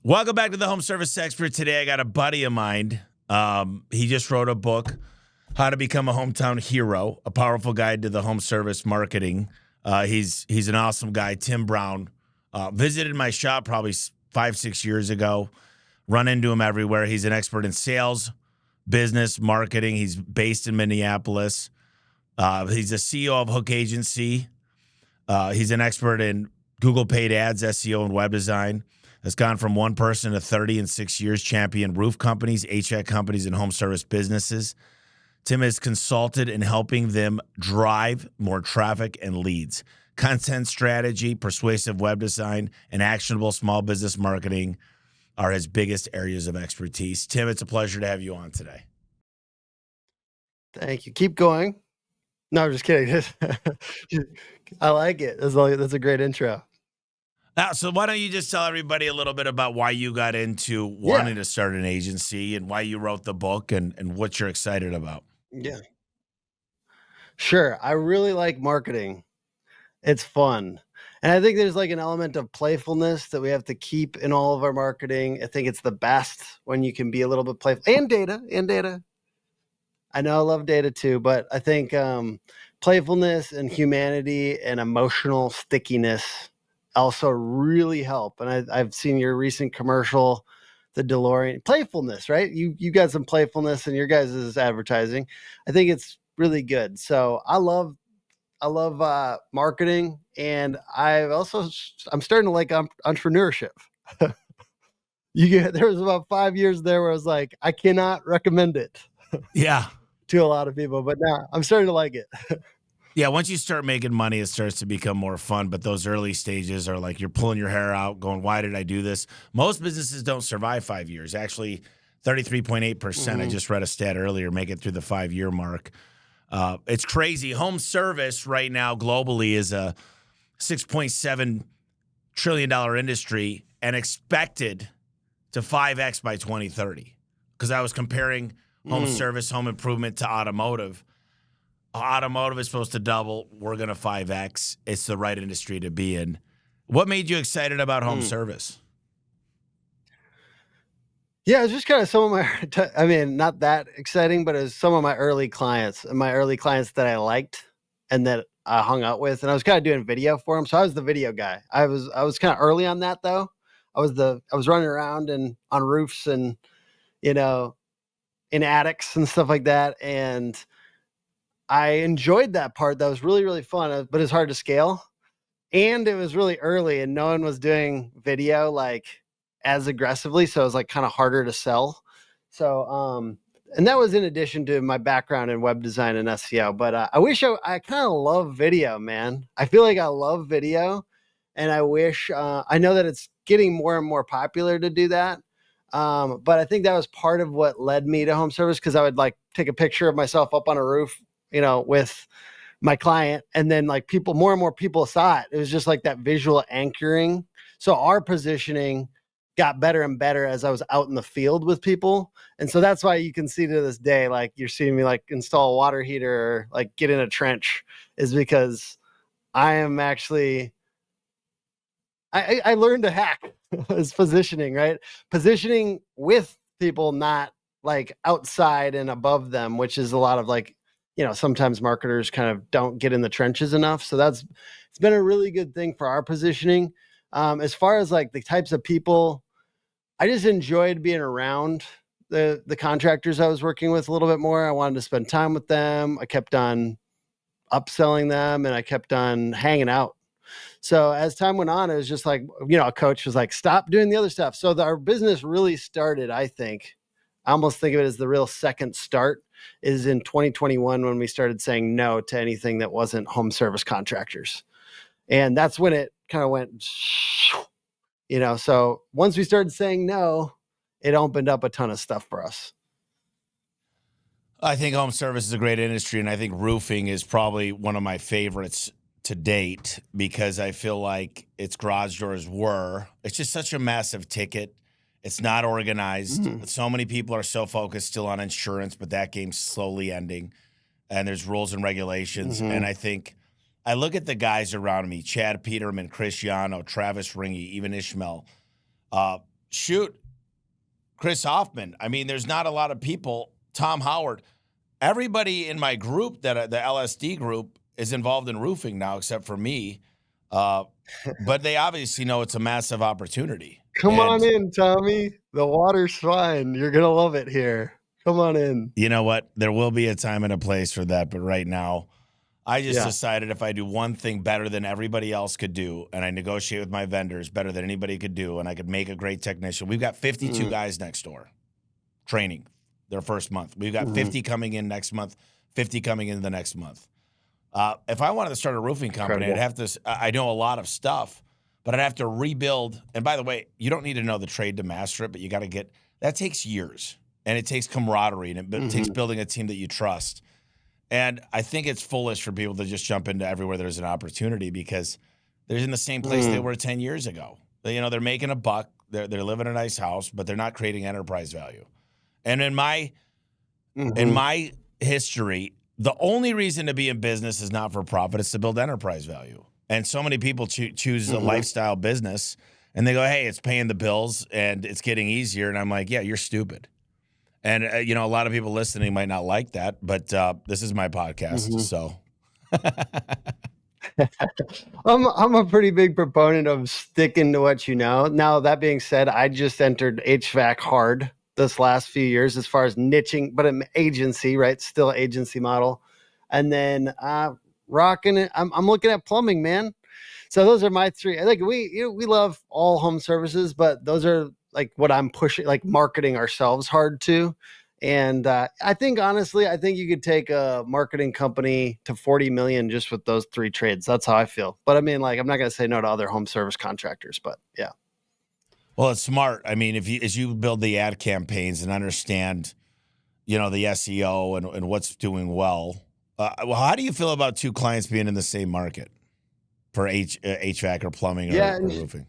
Welcome back to the Home Service Expert. Today, I got a buddy of mine. He just wrote a book, How to Become a Hometown Hero, a powerful guide to the home service marketing. He's an awesome guy, Tim Brown. Visited my shop probably 5-6 years ago. Run into him everywhere. He's an expert in sales, business, marketing. He's based in Minneapolis. He's the CEO of Hook Agency. He's an expert in Google paid ads, SEO, and web design. Has gone from one person to 30 in 6 years, champion roof companies, HVAC companies, and home service businesses. Tim has consulted in helping them drive more traffic and leads. Content strategy, persuasive web design, and actionable small business marketing are his biggest areas of expertise. Tim, it's a pleasure to have you on today. Thank you. Keep going. No, I'm just kidding. I like it. That's a great intro. So why don't you just tell everybody a little bit about why you got into wanting to start an agency and why you wrote the book and what you're excited about? Yeah. Sure. I really like marketing. It's fun. And I think there's like an element of playfulness that we have to keep in all of our marketing. I think it's the best when you can be a little bit playful and data. I know I love data too, but I think playfulness and humanity and emotional stickiness also really help. And I've seen your recent commercial, the DeLorean, playfulness, right? You got some playfulness in your guys' advertising. I think it's really good. So I love marketing, and I'm starting to like entrepreneurship. There was about 5 years there where I was like, I cannot recommend it. Yeah. To a lot of people, but now I'm starting to like it. Yeah, once you start making money, it starts to become more fun. But those early stages are like you're pulling your hair out, going, why did I do this? Most businesses don't survive 5 years. Actually, 33.8%, I just read a stat earlier, make it through the 5-year mark. It's crazy. Home service right now globally is a $6.7 trillion industry and expected to 5X by 2030. Because I was comparing home service, home improvement to automotive. Automotive is supposed to double. We're going to 5X. It's the right industry to be in. What made you excited about home service? Yeah, it's just kind of some of my, not that exciting, but it was some of my early clients that I liked and that I hung out with. And I was kind of doing video for them. So I was the video guy. I was kind of early on that though. I was running around and on roofs and, in attics and stuff like that. And I enjoyed that part. That was really, really fun, but it's hard to scale. And it was really early and no one was doing video like as aggressively. So it was like kind of harder to sell. So, and that was in addition to my background in web design and SEO, but I wish I kind of love video, man. I feel like I love video and I wish, I know that it's getting more and more popular to do that. But I think that was part of what led me to home service. Cause I would like take a picture of myself up on a roof, with my client. And then like more and more people saw it. It was just like that visual anchoring. So our positioning got better and better as I was out in the field with people. And so that's why you can see to this day, like you're seeing me like install a water heater or like get in a trench is because I am actually, I learned to hack is positioning, right? Positioning with people, not like outside and above them, which is a lot of like, sometimes marketers kind of don't get in the trenches enough. So it's been a really good thing for our positioning. As far as like the types of people, I just enjoyed being around the contractors I was working with a little bit more. I wanted to spend time with them. I kept on upselling them and I kept on hanging out. So as time went on, it was just like, a coach was like, stop doing the other stuff. So our business really started, I almost think of it as the real second start is in 2021 when we started saying no to anything that wasn't home service contractors. And that's when it kind of went, so once we started saying no, it opened up a ton of stuff for us. I think home service is a great industry, and I think roofing is probably one of my favorites to date because I feel like its garage doors it's just such a massive ticket. It's not organized. So many people are so focused still on insurance, but that game's slowly ending. And there's rules and regulations. And I think I look at the guys around me, Chad Peterman, Cristiano, Travis Ringy, even Ishmael, shoot, Chris Hoffman. I mean, there's not a lot of people. Tom Howard. Everybody in my group, that the LSD group, is involved in roofing now, except for me. But they obviously know it's a massive opportunity. Come on in, Tommy. The water's fine. You're going to love it here. Come on in. You know what? There will be a time and a place for that. But right now, I just decided if I do one thing better than everybody else could do, and I negotiate with my vendors better than anybody could do, and I could make a great technician. We've got 52 guys next door training their first month. We've got 50 coming in next month, 50 coming in the next month. If I wanted to start a roofing company, I'd have to, I know a lot of stuff, but I'd have to rebuild. And by the way, you don't need to know the trade to master it, but you got to get, that takes years, and it takes camaraderie, and it takes building a team that you trust. And I think it's foolish for people to just jump into everywhere there's an opportunity, because they're in the same place they were 10 years ago. They're making a buck, they're living in a nice house, but they're not creating enterprise value. And in my history, the only reason to be in business is not for profit. It's to build enterprise value. And so many people choose a lifestyle business, and they go, hey, it's paying the bills and it's getting easier. And I'm like, yeah, you're stupid. And, a lot of people listening might not like that, but this is my podcast, so. I'm a pretty big proponent of sticking to what you know. Now, that being said, I just entered HVAC hard this last few years as far as niching, but an agency, right? Still agency model. And then rocking it. I'm looking at plumbing, man. So those are my three. Like we love all home services, but those are like what I'm pushing, like marketing ourselves hard to. And I think, honestly, you could take a marketing company to 40 million just with those three trades. That's how I feel. But I mean, like, I'm not going to say no to other home service contractors, but yeah. Well, it's smart. I mean, as you build the ad campaigns and understand, the SEO and what's doing well, how do you feel about two clients being in the same market for HVAC or plumbing or roofing?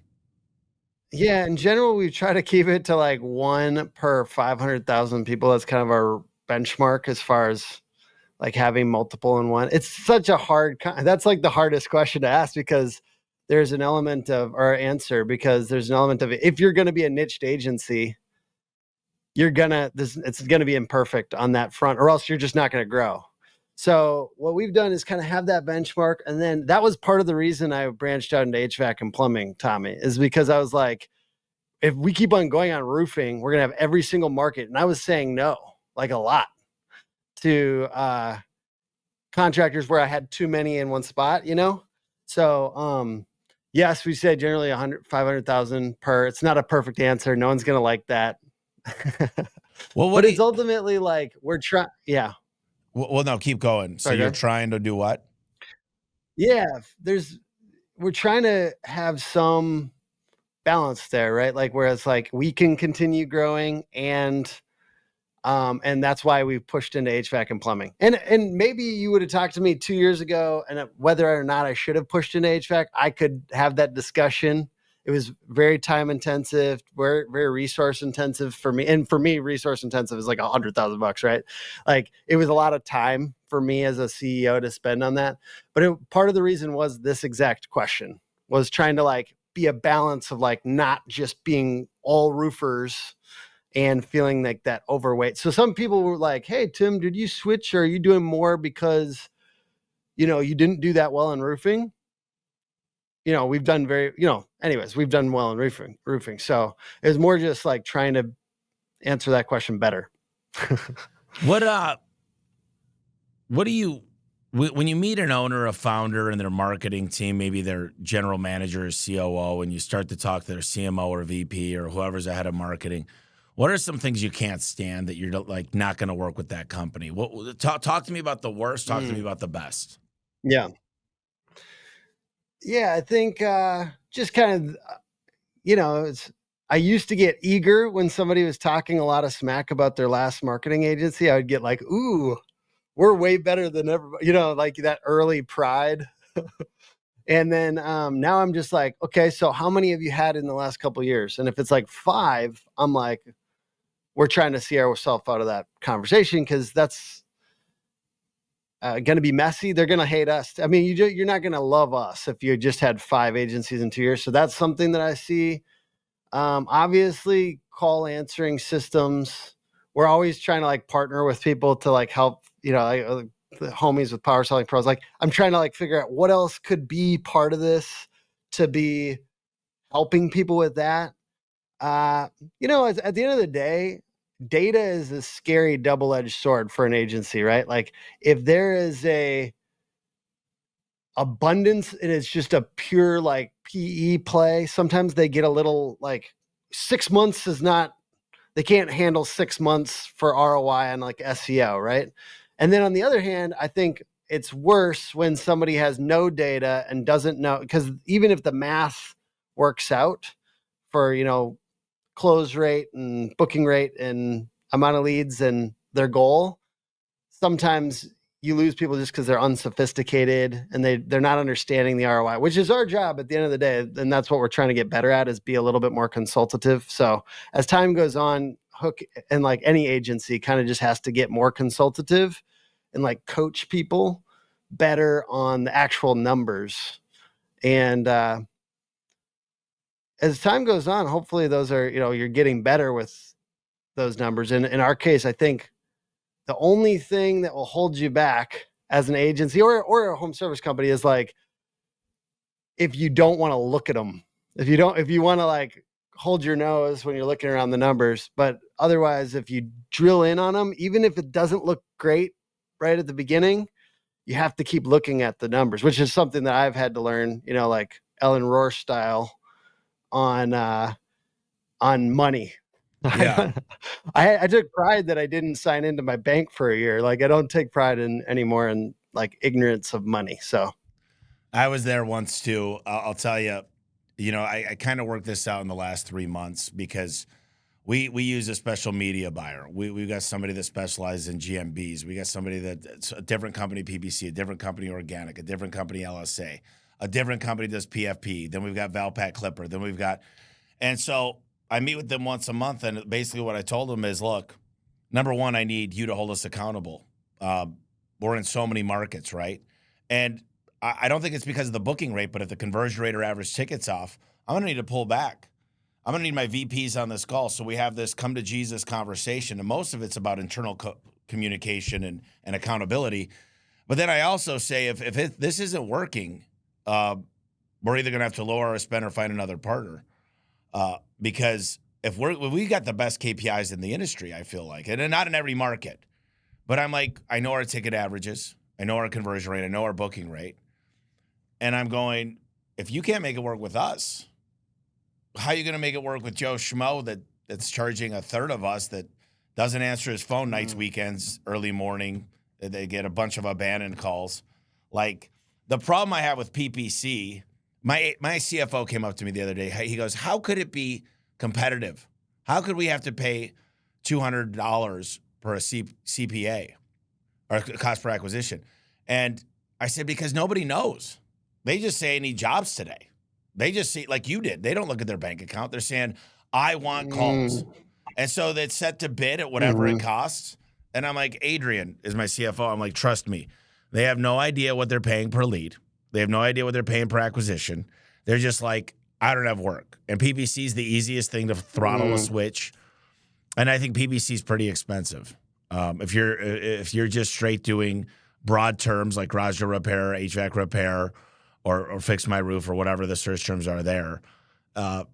Yeah, in general, we try to keep it to like one per 500,000 people. That's kind of our benchmark as far as like having multiple in one. It's such a that's like the hardest question to ask, because there's an element of, or answer, because there's an element of, if you're going to be a niched agency, it's going to be imperfect on that front, or else you're just not going to grow. So what we've done is kind of have that benchmark. And then that was part of the reason I branched out into HVAC and plumbing, Tommy, is because I was like, if we keep on going on roofing, we're going to have every single market. And I was saying no, like a lot, to contractors where I had too many in one spot, So, yes, we said generally 500,000 per. It's not a perfect answer. No one's going to like that. Well, but it's ultimately like we're trying. Yeah. Well, no, keep going. So you're trying to do what? Yeah, we're trying to have some balance there, right? Like where it's like we can continue growing, and that's why we've pushed into HVAC and plumbing. And maybe you would have talked to me 2 years ago, and whether or not I should have pushed into HVAC, I could have that discussion. It was very time intensive, very, very resource intensive for me. And for me, resource intensive is like $100,000, right? Like it was a lot of time for me as a CEO to spend on that. But part of the reason was this exact question, was trying to like be a balance of like not just being all roofers and feeling like that overweight. So some people were like, hey, Tim, did you switch, or are you doing more because, you didn't do that well in roofing? We've done we've done well in roofing. So it was more just like trying to answer that question better. What do you, when you meet an owner, a founder, and their marketing team, maybe their general manager or COO, and you start to talk to their CMO or VP or whoever's ahead of marketing, what are some things you can't stand that you're like not going to work with that company? Talk to me about the worst. Talk to me about the best. Yeah. Yeah, I think just kind of, I used to get eager when somebody was talking a lot of smack about their last marketing agency. I would get like, ooh, we're way better than everybody, like that early pride. And then now I'm just like, okay, so how many have you had in the last couple of years? And if it's like 5, I'm like, we're trying to see ourselves out of that conversation, because that's going to be messy. They're going to hate us. I mean, you're not going to love us if you just had 5 agencies in 2 years. So that's something that I see. Obviously call answering systems. We're always trying to like partner with people to like help, like the homies with Power Selling Pros. Like I'm trying to like figure out what else could be part of this to be helping people with that. At the end of the day, data is a scary double-edged sword for an agency, right? Like if there is a abundance and it's just a pure like PE play, sometimes they get a little like 6 months is not, they can't handle 6 months for ROI on like SEO, right? And then on the other hand, I think it's worse when somebody has no data and doesn't know, because even if the math works out for, close rate and booking rate and amount of leads and their goal, sometimes you lose people just because they're unsophisticated and they're not understanding the ROI, which is our job at the end of the day. And that's what we're trying to get better at, is be a little bit more consultative. So as time goes on, Hook and like any agency kind of just has to get more consultative and like coach people better on the actual numbers. And as time goes on, hopefully those are, you're getting better with those numbers. And in our case, I think the only thing that will hold you back as an agency or a home service company is like, if you don't want to look at them, if you want to like hold your nose when you're looking around the numbers, but otherwise, if you drill in on them, even if it doesn't look great right at the beginning, you have to keep looking at the numbers, which is something that I've had to learn, like Ellen Rohr style on money. Yeah. I took pride that I didn't sign into my bank for a year. Like I don't take pride in anymore in like ignorance of money. So I was there once too. I'll tell you, I kind of worked this out in the last 3 months because we use a special media buyer. We got somebody that specializes in GMBs. We got somebody that's a different company PPC, a different company organic, a different company LSA, a different company does PFP. Then we've got Valpat Clipper. Then we've got, and so I meet with them once a month, and basically what I told them is, look, number one, I need you to hold us accountable. We're in so many markets, right? And I don't think it's because of the booking rate, but if the conversion rate or average ticket's off, I'm going to need to pull back. I'm going to need my VPs on this call. So we have this come to Jesus conversation, and most of it's about internal communication and accountability. But then I also say, if this isn't working, we're either going to have to lower our spend or find another partner. Because if we got the best KPIs in the industry, I feel like, and not in every market, but I'm like, I know our ticket averages, I know our conversion rate, I know our booking rate, and I'm going, if you can't make it work with us, how are you going to make it work with Joe Schmo that's charging a third of us, that doesn't answer his phone nights, weekends, early morning? They get a bunch of abandoned calls. Like the problem I have with PPC. My CFO came up to me the other day. He goes, how could it be competitive? How could we have to pay $200 for a CPA or cost per acquisition? And I said, because nobody knows. They just say, I need jobs today. They just see, like you did. They don't look at their bank account. They're saying, I want calls. And so they're set to bid at whatever it costs. And I'm like, Adrian is my CFO. I'm like, trust me. They have no idea what they're paying per lead. They have no idea what they're paying per acquisition. They're just like, I don't have work. And PPC is the easiest thing to throttle a switch. And I think PPC is pretty expensive. If you're just straight doing broad terms like garage door repair, HVAC repair, or fix my roof, or whatever the search terms are there,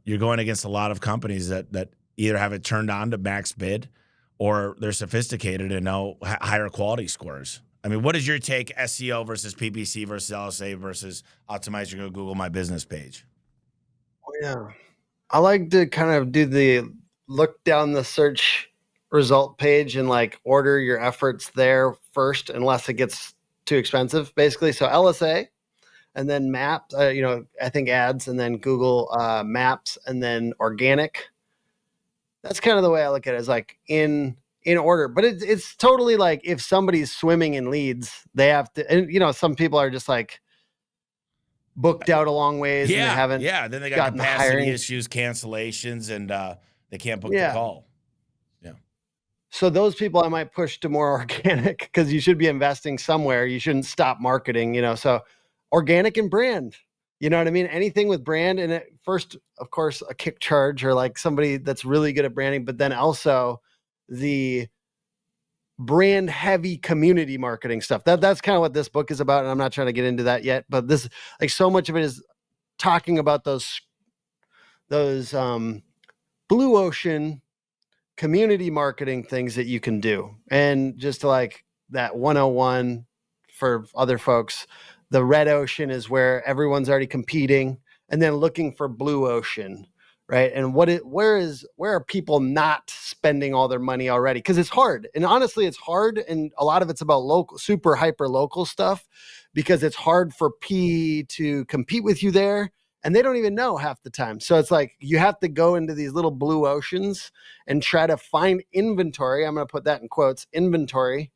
you're going against a lot of companies that either have it turned on to max bid, or they're sophisticated and know higher quality scores. I mean, what is your take, SEO versus PPC versus LSA versus optimize your Google My Business page? Yeah, I like to kind of do the look down the search result page and like order your efforts there first, unless it gets too expensive, basically. So LSA, and then Maps, I think ads, and then Google Maps, and then organic. That's kind of the way I look at it, is like in order. But it's totally like, if somebody's swimming in leads, they have to, and some people are just like booked out a long ways, and they haven't then they got gotten capacity hiring issues, cancellations, and they can't book the call. Yeah. So those people I might push to more organic, because you should be investing somewhere. You shouldn't stop marketing, so organic and brand. You know what I mean? Anything with brand, and at first, of course, a kick charge or like somebody that's really good at branding, but then also the brand heavy community marketing stuff. That's kind of what this book is about. And I'm not trying to get into that yet, but this, like, so much of it is talking about those blue ocean community marketing things that you can do. And just like that 101 for other folks, the red ocean is where everyone's already competing, and then looking for blue ocean, right? And where are people not spending all their money already? Because it's hard. And honestly, it's hard. And a lot of it's about local, super hyper local stuff, because it's hard for P to compete with you there. And they don't even know half the time. So it's like you have to go into these little blue oceans and try to find inventory. I'm going to put that in quotes, inventory,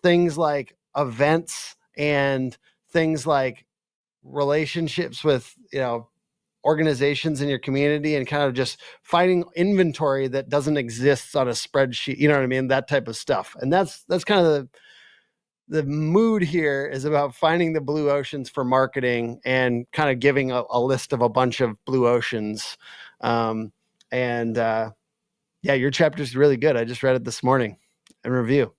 things like events and things like relationships with, organizations in your community, and kind of just finding inventory that doesn't exist on a spreadsheet. You know what I mean? That type of stuff. And that's kind of the mood here is about finding the blue oceans for marketing, and kind of giving a list of a bunch of blue oceans. Yeah, your chapter is really good. I just read it this morning in review.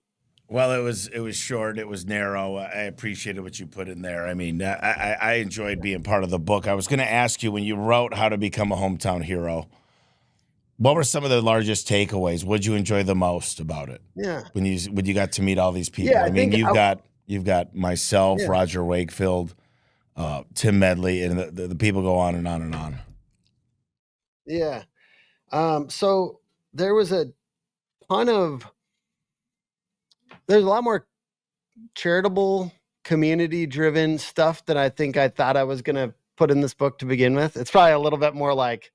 Well, it was short. It was narrow. I appreciated what you put in there. I mean, I enjoyed being part of the book. I was going to ask you, when you wrote How to Become a Hometown Hero, what were some of the largest takeaways? What'd you enjoy the most about it? Yeah. When you got to meet all these people. Yeah, I mean, you've got myself, Roger Wakefield, Tim Medley, and the people go on and on and on. Yeah. So there was there's a lot more charitable, community driven stuff than I think I thought I was going to put in this book to begin with. It's probably a little bit more like,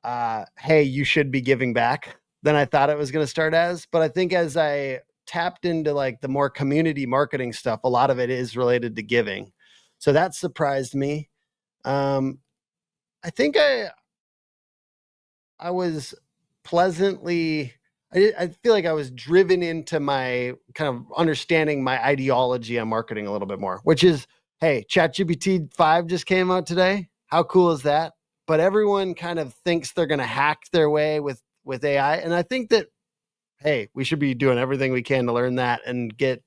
hey, you should be giving back, than I thought it was going to start as. But I think as I tapped into like the more community marketing stuff, a lot of it is related to giving. So that surprised me. I think I was pleasantly, I feel like I was driven into my kind of understanding my ideology on marketing a little bit more, which is, hey, ChatGPT 5 just came out today. How cool is that? But everyone kind of thinks they're going to hack their way with AI. And I think that, hey, we should be doing everything we can to learn that and get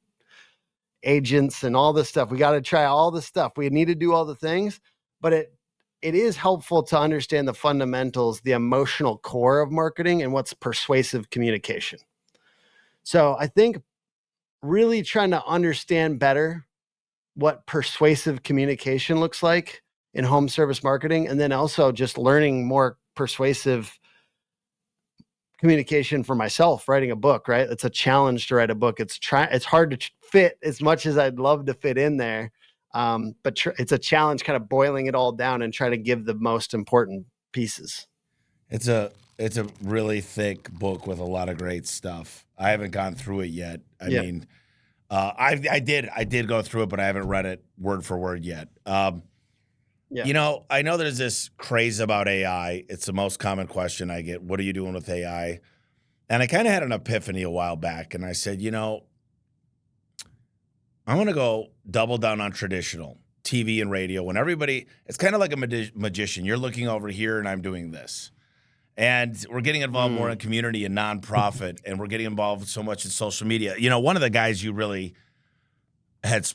agents and all this stuff. We got to try all the stuff. We need to do all the things, but it is helpful to understand the fundamentals, the emotional core of marketing, and what's persuasive communication. So I think really trying to understand better what persuasive communication looks like in home service marketing, and then also just learning more persuasive communication for myself, writing a book, right? It's a challenge to write a book. It's hard to fit as much as I'd love to fit in there. But it's a challenge kind of boiling it all down and trying to give the most important pieces. It's a really thick book with a lot of great stuff. I haven't gone through it yet. I mean, I did go through it, but I haven't read it word for word yet. You know, I know there's this craze about AI. It's the most common question I get. What are you doing with AI? And I kind of had an epiphany a while back, and I said, I'm going to go double down on traditional TV and radio. When everybody, it's kind of like a magician. You're looking over here, and I'm doing this. And we're getting involved more in community and nonprofit, and we're getting involved so much in social media. One of the guys you really had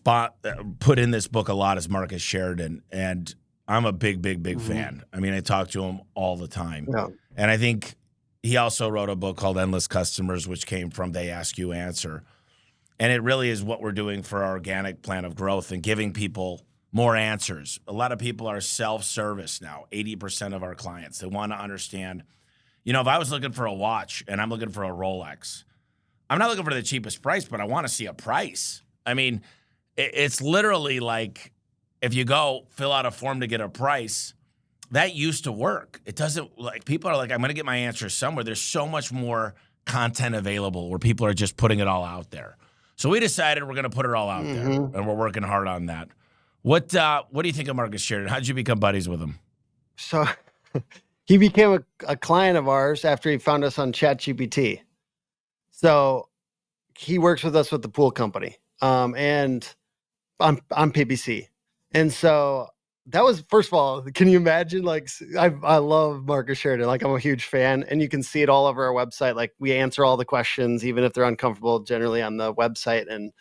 put in this book a lot is Marcus Sheridan, and I'm a big fan. I mean, I talk to him all the time. Yeah. And I think he also wrote a book called Endless Customers, which came from They Ask You Answer. And it really is what we're doing for our organic plan of growth and giving people more answers. A lot of people are self-service now, 80% of our clients. They want to understand, if I was looking for a watch and I'm looking for a Rolex, I'm not looking for the cheapest price, but I want to see a price. I mean, it's literally like if you go fill out a form to get a price, that used to work. It doesn't, like, people are like, I'm going to get my answers somewhere. There's so much more content available where people are just putting it all out there. So we decided we're going to put it all out there, and we're working hard on that. What do you think of Marcus Sheridan? How'd you become buddies with him? So he became a client of ours after he found us on ChatGPT. So he works with us with the pool company, and on PPC. And so that was, first of all, can you imagine? Like, I love Marcus Sheridan. Like, I'm a huge fan, and you can see it all over our website. Like, we answer all the questions, even if they're uncomfortable, generally on the website, and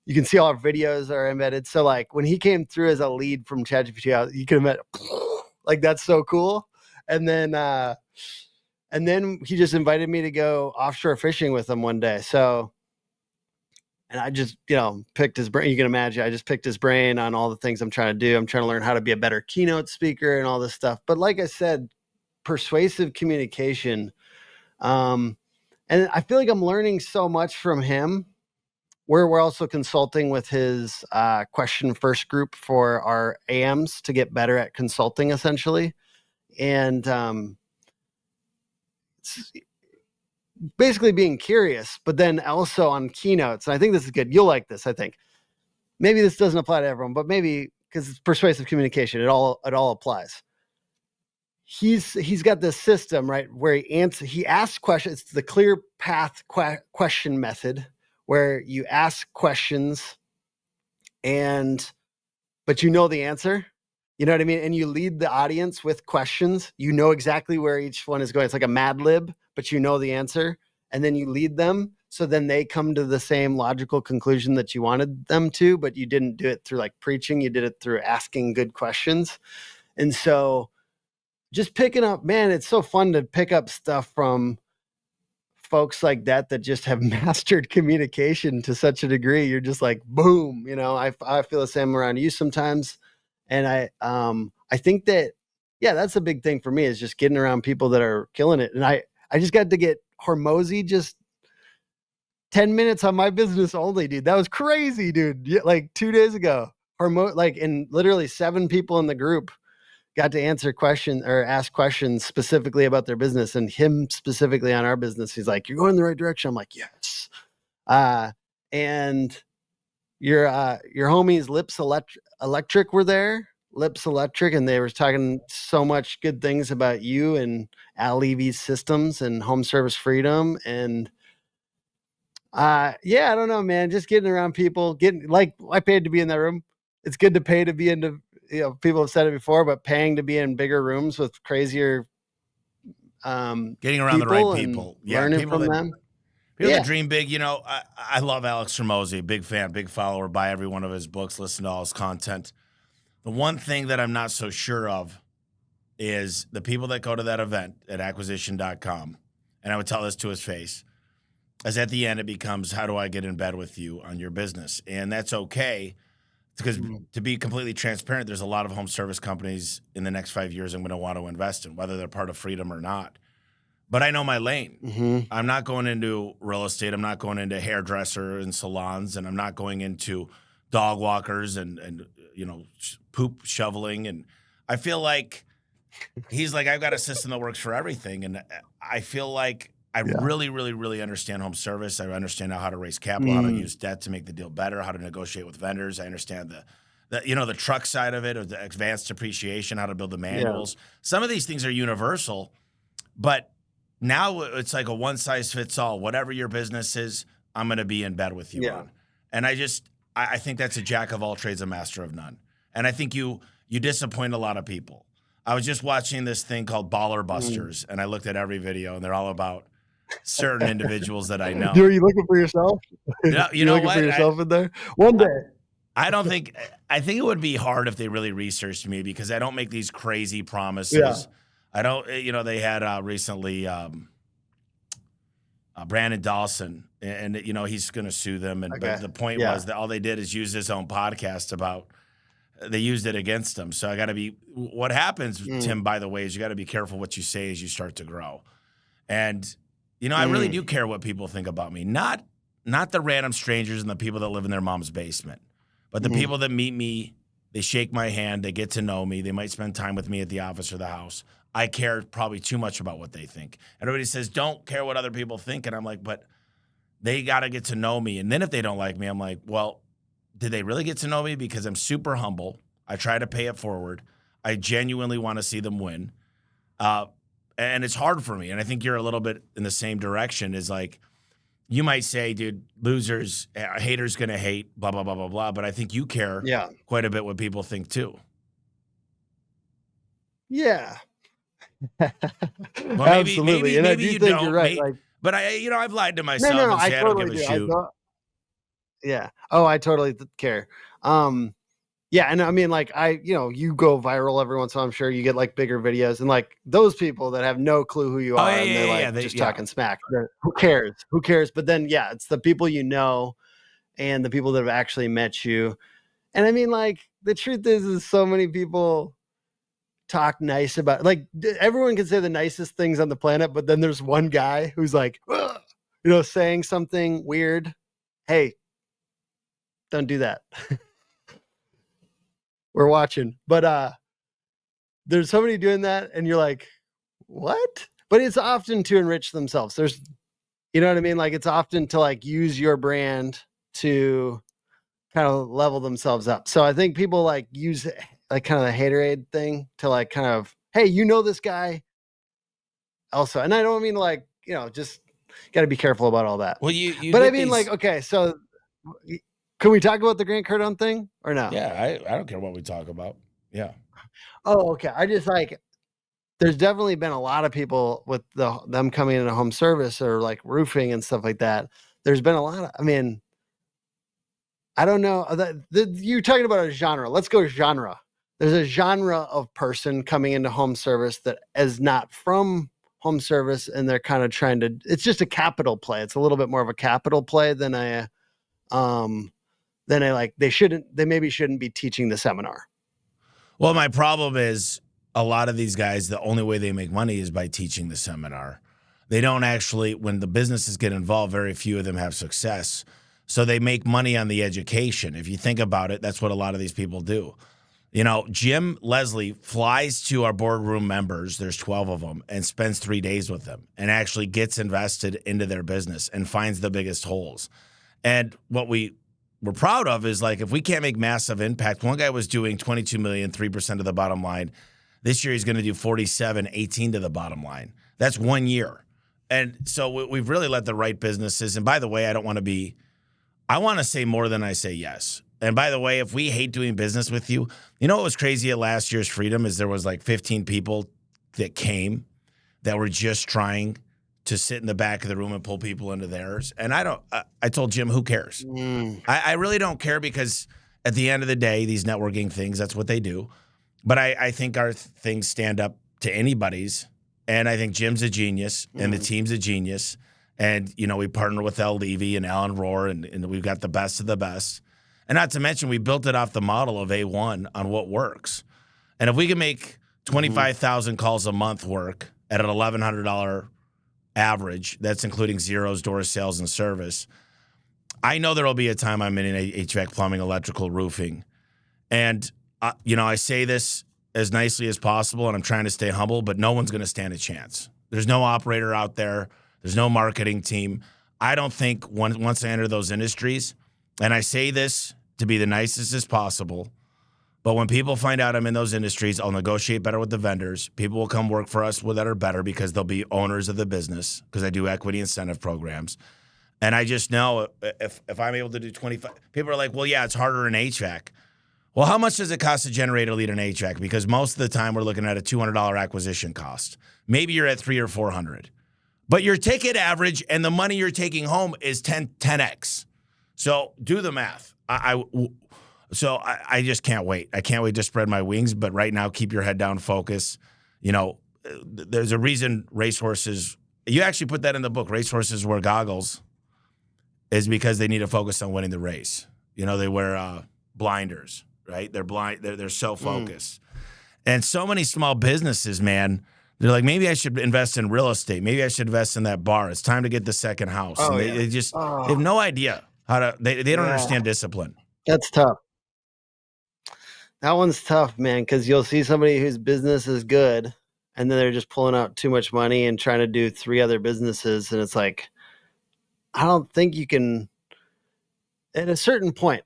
you can see all our videos are embedded. So, like, when he came through as a lead from ChatGPT, you can imagine, like, that's so cool. And then he just invited me to go offshore fishing with him one day. So, and I just, picked his brain. You can imagine, I just picked his brain on all the things I'm trying to do. I'm trying to learn how to be a better keynote speaker and all this stuff. But like I said, persuasive communication. And I feel like I'm learning so much from him. We're also consulting with his question first group for our AMs to get better at consulting, essentially. And basically being curious, but then also on keynotes. And I think this is good. You'll like this, I think. Maybe this doesn't apply to everyone, but maybe because it's persuasive communication, it all applies. He's got this system, right, where he asks questions. It's the clear path question method, where you ask questions but you know the answer. You know what I mean? And you lead the audience with questions. You know exactly where each one is going. It's like a Mad Lib, but you know the answer. And then you lead them. So then they come to the same logical conclusion that you wanted them to, but you didn't do it through like preaching. You did it through asking good questions. And so just picking up, man, it's so fun to pick up stuff from folks like that just have mastered communication to such a degree. You're just like, boom, I feel the same around you sometimes. And I think that, yeah, that's a big thing for me, is just getting around people that are killing it. And I just got to get Hormozy just 10 minutes on my business only, dude. That was crazy, dude. Like 2 days ago, and literally 7 people in the group got to answer questions or ask questions specifically about their business, and him specifically on our business. He's like, "You're going in the right direction." I'm like, "Yes." And your homies Lips Electric were there. Lips Electric, and they were talking so much good things about you and Al Levy's systems and home service freedom. And yeah, I don't know, man. Just getting around people, I paid to be in that room. It's good to pay to be into, people have said it before, but paying to be in bigger rooms with crazier Getting around the right people. Yeah, learning from them. People that dream big. I love Alex Hormozy, big fan, big follower, buy every one of his books, listen to all his content. The one thing that I'm not so sure of is the people that go to that event at acquisition.com, and I would tell this to his face, as at the end it becomes, how do I get in bed with you on your business? And that's okay, because to be completely transparent, there's a lot of home service companies in the next 5 years I'm going to want to invest in, whether they're part of Freedom or not. But I know my lane. Mm-hmm. I'm not going into real estate. I'm not going into hairdresser and salons, and I'm not going into dog walkers and poop shoveling. And I feel like he's like, I've got a system that works for everything. And I feel like I really, really, really understand home service. I understand how to raise capital, how to use debt to make the deal better, how to negotiate with vendors. I understand the truck side of it, or the advanced depreciation, how to build the manuals. Yeah. Some of these things are universal, but now it's like a one size fits all. Whatever your business is, I'm going to be in bed with you on. And I think that's a jack of all trades, a master of none. And I think you disappoint a lot of people. I was just watching this thing called Baller Busters, and I looked at every video, and they're all about certain individuals that I know. Are you looking for yourself? You know what? For yourself in there one day. I think it would be hard if they really researched me, because I don't make these crazy promises. Yeah. I don't, they had recently Brandon Dawson, and he's going to sue them. And but the point was that all they did is use his own podcast they used it against him. So I got to be, what happens, Tim, by the way, is you got to be careful what you say as you start to grow. And, I really do care what people think about me. Not the random strangers and the people that live in their mom's basement, but the people that meet me, they shake my hand, they get to know me, they might spend time with me at the office or the house. I care probably too much about what they think. Everybody says, don't care what other people think. And I'm like, but they got to get to know me. And then if they don't like me, I'm like, well, did they really get to know me? Because I'm super humble. I try to pay it forward. I genuinely want to see them win. And it's hard for me. And I think you're a little bit in the same direction, is like, you might say, dude, losers, haters going to hate, blah, blah, blah, blah, blah. But I think you care quite a bit what people think too. Yeah. Well, Absolutely. And I maybe do you think you're don't. right. Like, But I've lied to no, myself and I say I don't totally give a do. shoot. Yeah. Oh, I totally care. Yeah, and I mean, like, you go viral every once in a while. I'm sure you get like bigger videos, and like those people that have no clue who you Oh are, yeah, and yeah, they're yeah, yeah. like just talking smack. Who cares? Who cares? But then, yeah, it's the people you know, and the people that have actually met you. And I mean, like, the truth is so many people talk nice about, like, everyone can say the nicest things on the planet, but then there's one guy who's like, "Ugh," saying something weird. Hey, don't do that. We're watching. But there's somebody doing that, and you're like, what? But it's often to enrich themselves. You know what I mean? Like, it's often to like use your brand to kind of level themselves up. So I think people like use like kind of the haterade thing to like kind of, hey, this guy also. And I don't mean like, just got to be careful about all that. Well, you But I get mean, these. like, okay, so can we talk about the Grant Cardone thing or no? Yeah, I don't care what we talk about. Yeah. Oh, okay. I just like, there's definitely been a lot of people with them coming into home service or like roofing and stuff like that. There's been a lot of, I mean, I don't know. You're talking about a genre. Let's go genre. There's a genre of person coming into home service that is not from home service, and they're kind of trying to. It's just a capital play. It's a little bit more of a capital play than like they shouldn't. They maybe shouldn't be teaching the seminar. Well, my problem is a lot of these guys, the only way they make money is by teaching the seminar. They don't actually, when the businesses get involved, very few of them have success. So they make money on the education. If you think about it, that's what a lot of these people do. Jim Leslie flies to our boardroom members, there's 12 of them, and spends 3 days with them and actually gets invested into their business and finds the biggest holes. And what we're proud of is like, if we can't make massive impact, one guy was doing 22 million, 3% of the bottom line. This year he's going to do 47, 18 to the bottom line. That's 1 year. And so we've really let the right businesses. And by the way, I want to say more than I say yes. And by the way, if we hate doing business with you, what was crazy at last year's Freedom is there was like 15 people that came that were just trying to sit in the back of the room and pull people into theirs. And I told Jim, who cares? I really don't care, because at the end of the day, these networking things, that's what they do. But I think our things stand up to anybody's. And I think Jim's a genius and the team's a genius. And, we partner with L. Levy and Alan Rohr, and we've got the best of the best. And not to mention, we built it off the model of A1 on what works. And if we can make 25,000 calls a month work at an $1,100 average, that's including zeros, door sales, and service, I know there will be a time I'm in HVAC, plumbing, electrical, roofing. And, I say this as nicely as possible, and I'm trying to stay humble, but no one's going to stand a chance. There's no operator out there. There's no marketing team. I don't think once I enter those industries, and I say this to be the nicest as possible, but when people find out I'm in those industries, I'll negotiate better with the vendors. People will come work for us that are better because they'll be owners of the business, because I do equity incentive programs. And I just know if I'm able to do 25, people are like, well, yeah, it's harder in HVAC. Well, how much does it cost to generate a lead in HVAC? Because most of the time we're looking at a $200 acquisition cost. Maybe you're at $300 or $400. But your ticket average and the money you're taking home is 10x. So do the math. I just can't wait. I can't wait to spread my wings. But right now, keep your head down, focus. There's a reason racehorses, you actually put that in the book, racehorses wear goggles, is because they need to focus on winning the race. They wear blinders, right? They're blind. They're so focused. And so many small businesses, man, they're like, maybe I should invest in real estate. Maybe I should invest in that bar. It's time to get the second house. Oh, and they have no idea how to, they don't understand discipline. That's tough. That one's tough, man, because you'll see somebody whose business is good, and then they're just pulling out too much money and trying to do 3 other businesses. And it's like, I don't think you can, at a certain point.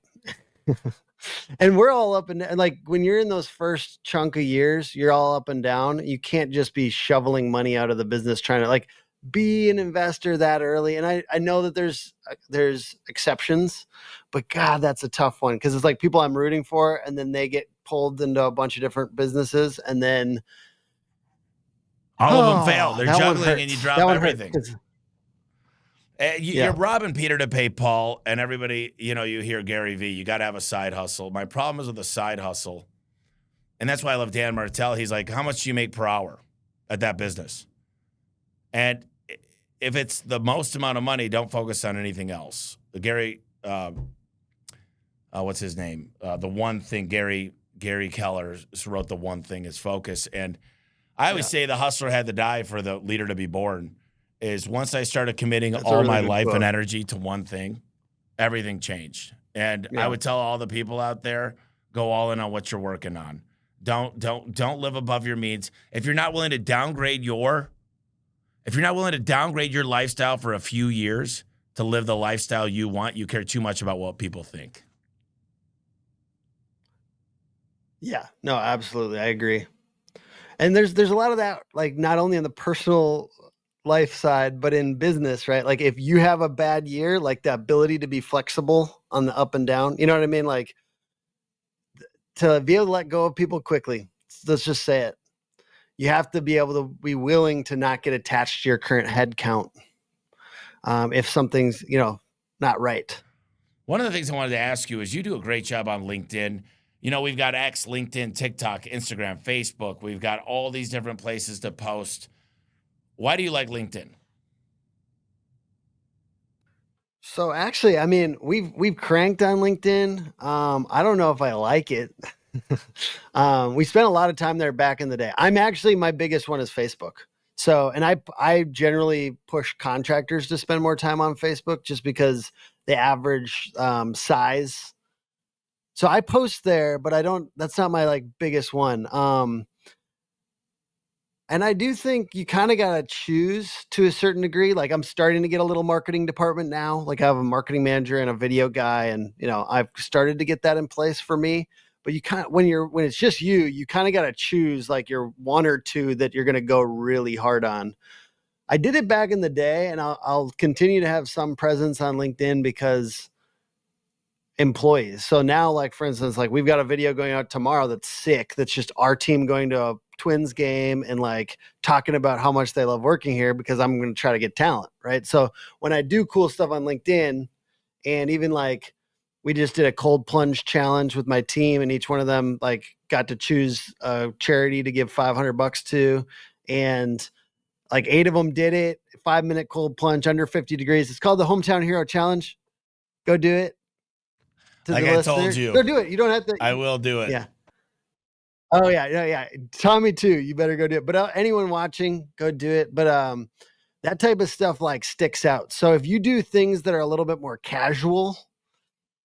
And we're all up and like when you're in those first chunk of years, you're all up and down. You can't just be shoveling money out of the business trying to like be an investor that early. And I know that there's exceptions, but God, that's a tough one, because it's like people I'm rooting for, and then they get pulled into a bunch of different businesses, and then All of them fail. They're that one juggling and you hurts. drop That one hurts, everything. 'cause- You're robbing Peter to pay Paul, and everybody, you hear Gary V. You got to have a side hustle. My problem is with a side hustle, and that's why I love Dan Martell. He's like, how much do you make per hour at that business? And if it's the most amount of money, don't focus on anything else. Gary, what's his name? The one thing, Gary Keller wrote The One Thing is focus. And I always say the hustler had to die for the leader to be born. Is once I started committing all my life and energy to one thing, everything changed. And I would tell all the people out there, go all in on what you're working on. Don't live above your means. If you're not willing to downgrade your lifestyle for a few years to live the lifestyle you want, you care too much about what people think. Yeah, no, absolutely. I agree. And there's a lot of that, like not only on the personal life side, but in business, right? Like if you have a bad year, like the ability to be flexible on the up and down, you know what I mean? Like to be able to let go of people quickly. Let's just say it. You have to be able to be willing to not get attached to your current head count. If something's, not right. One of the things I wanted to ask you is you do a great job on LinkedIn. We've got X, LinkedIn, TikTok, Instagram, Facebook. We've got all these different places to post. Why do you like LinkedIn? So actually, I mean, we've cranked on LinkedIn. I don't know if I like it. We spent a lot of time there back in the day. My biggest one is Facebook. So, and I generally push contractors to spend more time on Facebook just because the average size. So I post there, but that's not my biggest one. And I do think you kind of got to choose to a certain degree. Like I'm starting to get a little marketing department now. Like I have a marketing manager and a video guy, and I've started to get that in place for me. But you kind of when it's just you kind of got to choose like your one or two that you're going to go really hard on. I did it back in the day, and I'll continue to have some presence on LinkedIn because employees. So now, like for instance, like we've got a video going out tomorrow that's sick. That's just our team going to a Twins game and like talking about how much they love working here because I'm going to try to get talent, right? So when I do cool stuff on LinkedIn, and even like we just did a cold plunge challenge with my team, and each one of them like got to choose a charity to give $500 to, and like 8 of them did it. 5-minute cold plunge under 50 degrees. It's called the Hometown Hero Challenge. Go do it. Like I told you. Go do it. You don't have to. I will do it. Yeah. Oh yeah. Tommy too. You better go do it. But anyone watching, go do it. But that type of stuff like sticks out. So if you do things that are a little bit more casual,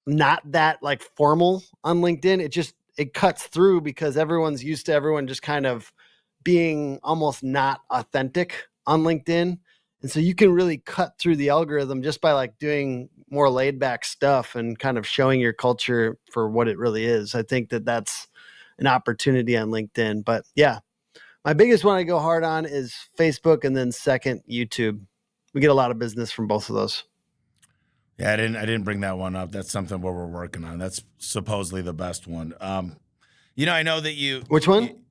not that like formal on LinkedIn, it cuts through because everyone's used to everyone just kind of being almost not authentic on LinkedIn. And so you can really cut through the algorithm just by like doing more laid back stuff and kind of showing your culture for what it really is. I think that's an opportunity on LinkedIn. But yeah, my biggest one I go hard on is Facebook, and then second, YouTube. We get a lot of business from both of those. Yeah, I didn't bring that one up. That's something where we're working on. That's supposedly the best one. I know that you. Which one?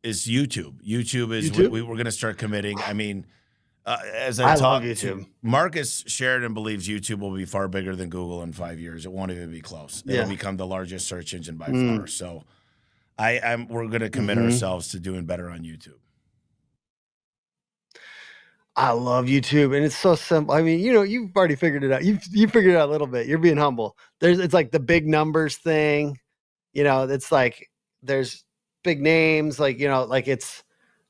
Is YouTube. YouTube is YouTube? we're going to start committing. I mean, as I I love talk YouTube. to Marcus Sheridan believes YouTube will be far bigger than Google in 5 years. It won't even be close. It'll become the largest search engine by far. So we're going to commit ourselves to doing better on YouTube. I love YouTube, and it's so simple. I mean, you've already figured it out. You figured it out a little bit. You're being humble. It's like the big numbers thing. It's like there's big names. Like it's.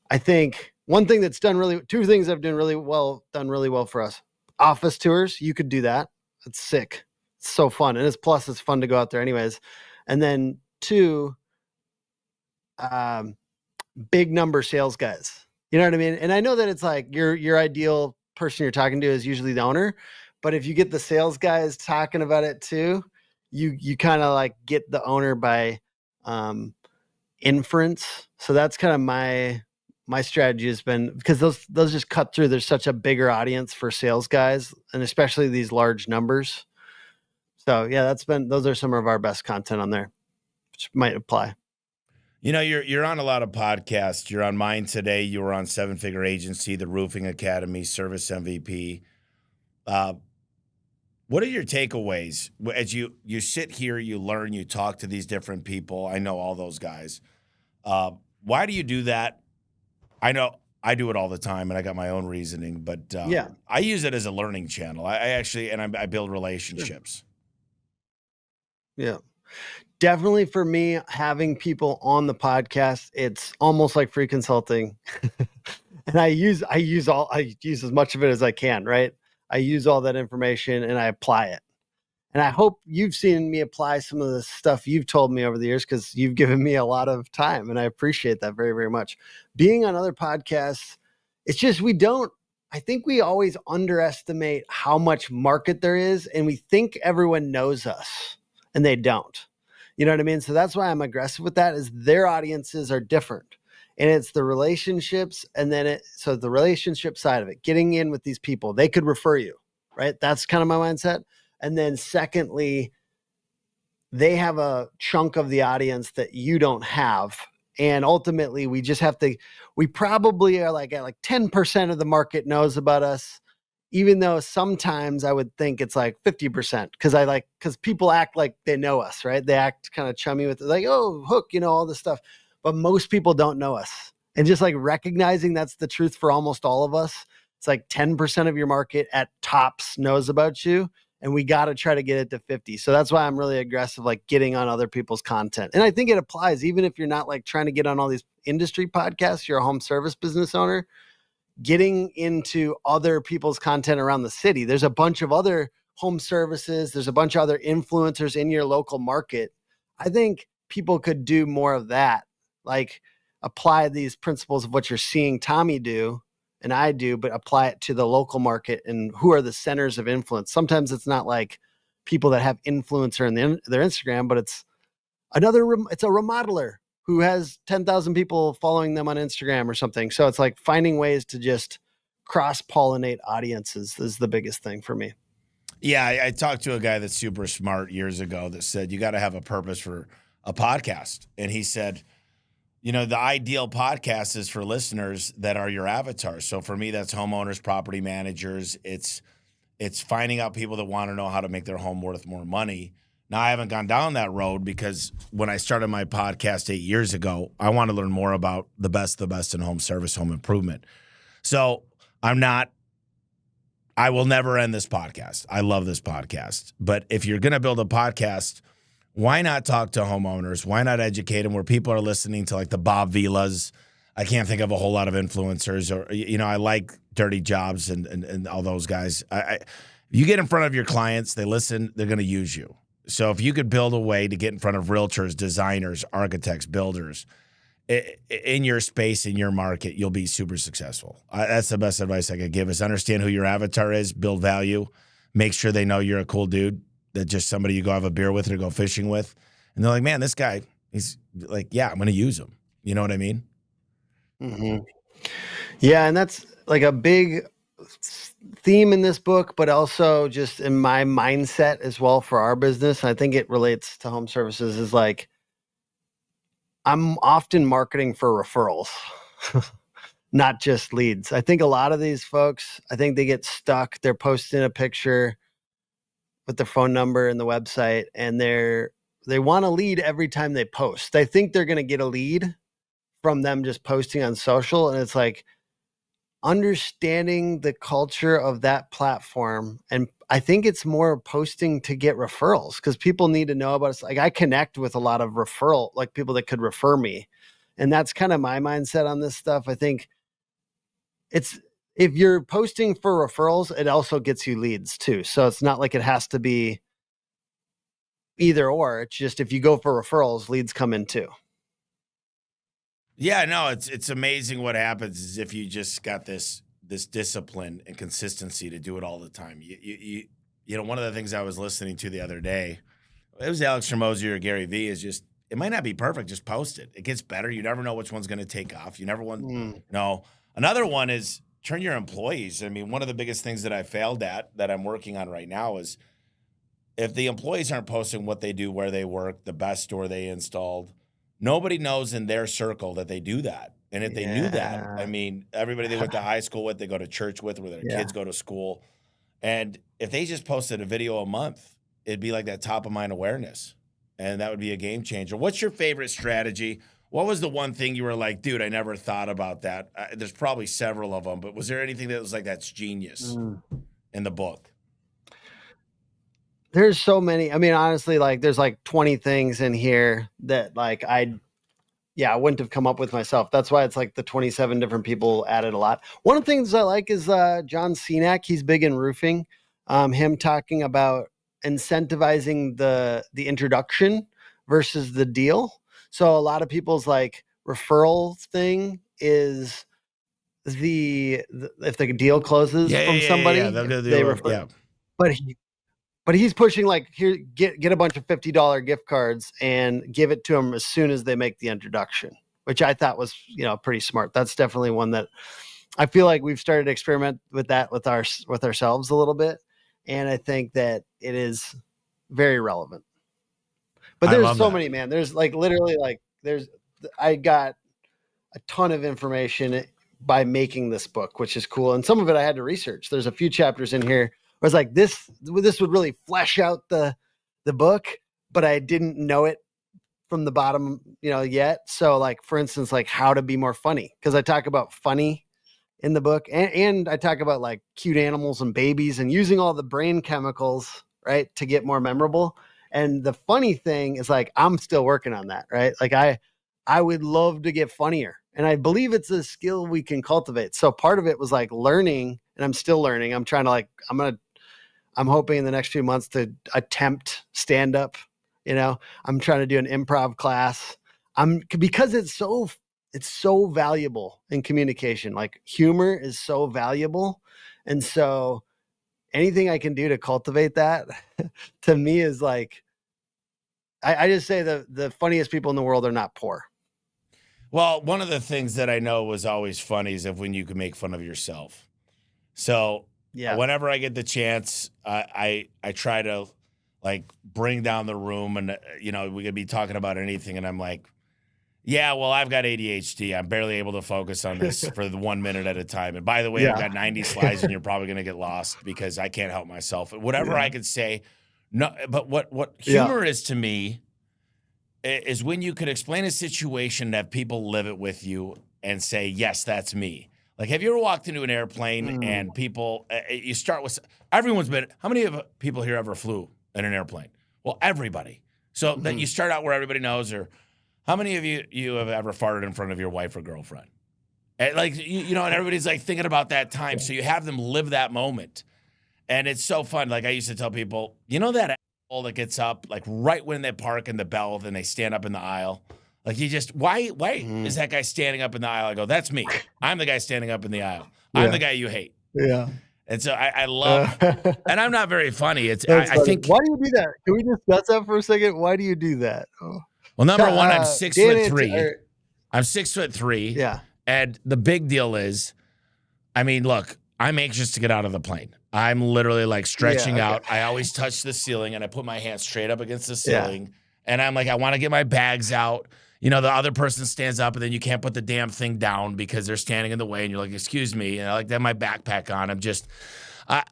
I think two things have done really well for us. Office tours, you could do that. It's sick. It's so fun, and it's fun to go out there anyways. And then 2, big number sales guys. You know what I mean? And I know that it's like your ideal person you're talking to is usually the owner, but if you get the sales guys talking about it too, you kind of like get the owner by inference. So that's kind of my strategy has been, because those just cut through. There's such a bigger audience for sales guys, and especially these large numbers. So yeah, those are some of our best content on there, which might apply. You're on a lot of podcasts. You're on mine today. You were on Seven Figure Agency, the Roofing Academy, Service MVP. Uh, what are your takeaways as you sit here, you learn, you talk to these different people? I know all those guys. Why do you do that? I know I do it all the time, and I got my own reasoning, but Yeah. I use it as a learning channel. I actually, and I build Sure. relationships. Yeah. Definitely for me, having people on the podcast, it's almost like free consulting. And I use as much of it as I can, right? I use all that information and I apply it. And I hope you've seen me apply some of the stuff you've told me over the years because you've given me a lot of time. And I appreciate that very, very much. Being on other podcasts, it's just I think we always underestimate how much market there is. And we think everyone knows us and they don't. You know what I mean? So that's why I'm aggressive with that is their audiences are different. And it's the relationships and then so the relationship side of it, getting in with these people, they could refer you, right? That's kind of my mindset. And then secondly, they have a chunk of the audience that you don't have. And ultimately we probably are like at like 10% of the market knows about us, even though sometimes I would think it's like 50% because people act like they know us, right? They act kind of chummy with it, like, oh, Hook, all this stuff. But most people don't know us. And just like recognizing that's the truth for almost all of us. It's like 10% of your market at tops knows about you. And we got to try to get it to 50. So that's why I'm really aggressive, like getting on other people's content. And I think it applies even if you're not like trying to get on all these industry podcasts, you're a home service business owner, getting into other people's content around the city. There's a bunch of other home services. There's a bunch of other influencers in your local market. I think people could do more of that. Like apply these principles of what you're seeing Tommy do and I do, but apply it to the local market and who are the centers of influence. Sometimes it's not like people that have influencer in their Instagram, but it's a remodeler who has 10,000 people following them on Instagram or something. So it's like finding ways to just cross-pollinate audiences is the biggest thing for me. Yeah, I talked to a guy that's super smart years ago that said you got to have a purpose for a podcast. And he said, the ideal podcast is for listeners that are your avatars. So for me, that's homeowners, property managers. It's finding out people that want to know how to make their home worth more money. Now, I haven't gone down that road because when I started my podcast 8 years ago, I want to learn more about the best in home service, home improvement. So I will never end this podcast. I love this podcast. But if you're going to build a podcast, why not talk to homeowners? Why not educate them where people are listening to like the Bob Vilas? I can't think of a whole lot of influencers or, I like Dirty Jobs and all those guys. You get in front of your clients, they listen, they're going to use you. So if you could build a way to get in front of realtors, designers, architects, builders in your space, in your market, you'll be super successful. That's the best advice I could give is understand who your avatar is, build value, make sure they know you're a cool dude, that just somebody you go have a beer with or go fishing with. And they're like, man, this guy, he's like, yeah, I'm going to use him. You know what I mean? Mm-hmm. Yeah. And that's like a big theme in this book, but also just in my mindset as well for our business. I think it relates to home services is like, I'm often marketing for referrals, not just leads. I think a lot of these folks, I think they get stuck. They're posting a picture with their phone number and the website, and they want a lead every time they post. They think they're going to get a lead from them just posting on social. And it's like understanding the culture of that platform. And I think it's more posting to get referrals because people need to know about us. Like I connect with a lot of like people that could refer me. And that's kind of my mindset on this stuff. I think if you're posting for referrals, it also gets you leads too. So it's not like it has to be either or. It's just if you go for referrals, leads come in too. Yeah, no, it's amazing what happens is if you just got this discipline and consistency to do it all the time. One of the things I was listening to the other day, it was Alex Hormozy or Gary Vee, is just it might not be perfect, just post it. It gets better. You never know which one's going to take off. You never want no. Another one is turn your employees. I mean, one of the biggest things that I failed at that I'm working on right now is if the employees aren't posting what they do, where they work, the best store they installed, nobody knows in their circle that they do that. And if they knew that, I mean, everybody they went to high school with, they go to church with, where their kids go to school. And if they just posted a video a month, it'd be like that top of mind awareness. And that would be a game changer. What's your favorite strategy? What was the one thing you were like, dude, I never thought about that? There's probably several of them, but was there anything that was like, that's genius in the book? There's so many. I mean, honestly, like there's like 20 things in here that like I wouldn't have come up with myself. That's why it's like the 27 different people added a lot. One of the things I like is John Cenac. He's big in roofing. Him talking about incentivizing the introduction versus the deal. So a lot of people's like referral thing is if the deal closes from somebody, they refer. But he's pushing like, here, get a bunch of $50 gift cards and give it to them as soon as they make the introduction, which I thought was, pretty smart. That's definitely one that I feel like we've started to experiment with that with ourselves a little bit. And I think that it is very relevant. But there's so many, man. There's like literally like I got a ton of information by making this book, which is cool. And some of it I had to research. There's a few chapters in here I was like, this would really flesh out the book, but I didn't know it from the bottom, yet. So like, for instance, like how to be more funny. Cause I talk about funny in the book and I talk about like cute animals and babies and using all the brain chemicals, right, to get more memorable. And the funny thing is like, I'm still working on that, right? Like I would love to get funnier. And I believe it's a skill we can cultivate. So part of it was like learning, and I'm still learning. I'm trying to I'm hoping in the next few months to attempt stand-up. I'm trying to do an improv class. Because it's so valuable in communication. Like humor is so valuable. And so anything I can do to cultivate that to me is like, I just say the funniest people in the world are not poor. Well, one of the things that I know was always funny is when you can make fun of yourself. So whenever I get the chance, I try to like bring down the room and, we could be talking about anything. And I'm like, yeah, well, I've got ADHD. I'm barely able to focus on this for the 1 minute at a time. And by the way, I've got 90 slides and you're probably going to get lost because I can't help myself. Whatever I could say. No, but what humor is to me is when you could explain a situation that people live it with you and say, yes, that's me. Like, have you ever walked into an airplane and people, you start with, everyone's been, how many of people here ever flew in an airplane? Well, everybody. So that you start out where everybody knows, or how many of you have ever farted in front of your wife or girlfriend? And like, and everybody's like thinking about that time. So you have them live that moment. And it's so fun. Like I used to tell people, that asshole that gets up like right when they park in the bell and they stand up in the aisle. Like you just, why is that guy standing up in the aisle? I go, that's me. I'm the guy standing up in the aisle. I'm the guy you hate. Yeah. And so I love, and I'm not very funny. I think. Why do you do that? Can we discuss that for a second? Why do you do that? Oh. Well, number one, I'm 6'3". I'm 6'3". Yeah. And the big deal is, I mean, look, I'm anxious to get out of the plane. I'm literally like stretching out. I always touch the ceiling and I put my hand straight up against the ceiling. And I'm like, I want to get my bags out. The other person stands up and then you can't put the damn thing down because they're standing in the way and you're like, excuse me. And I like to have my backpack on. I'm just, I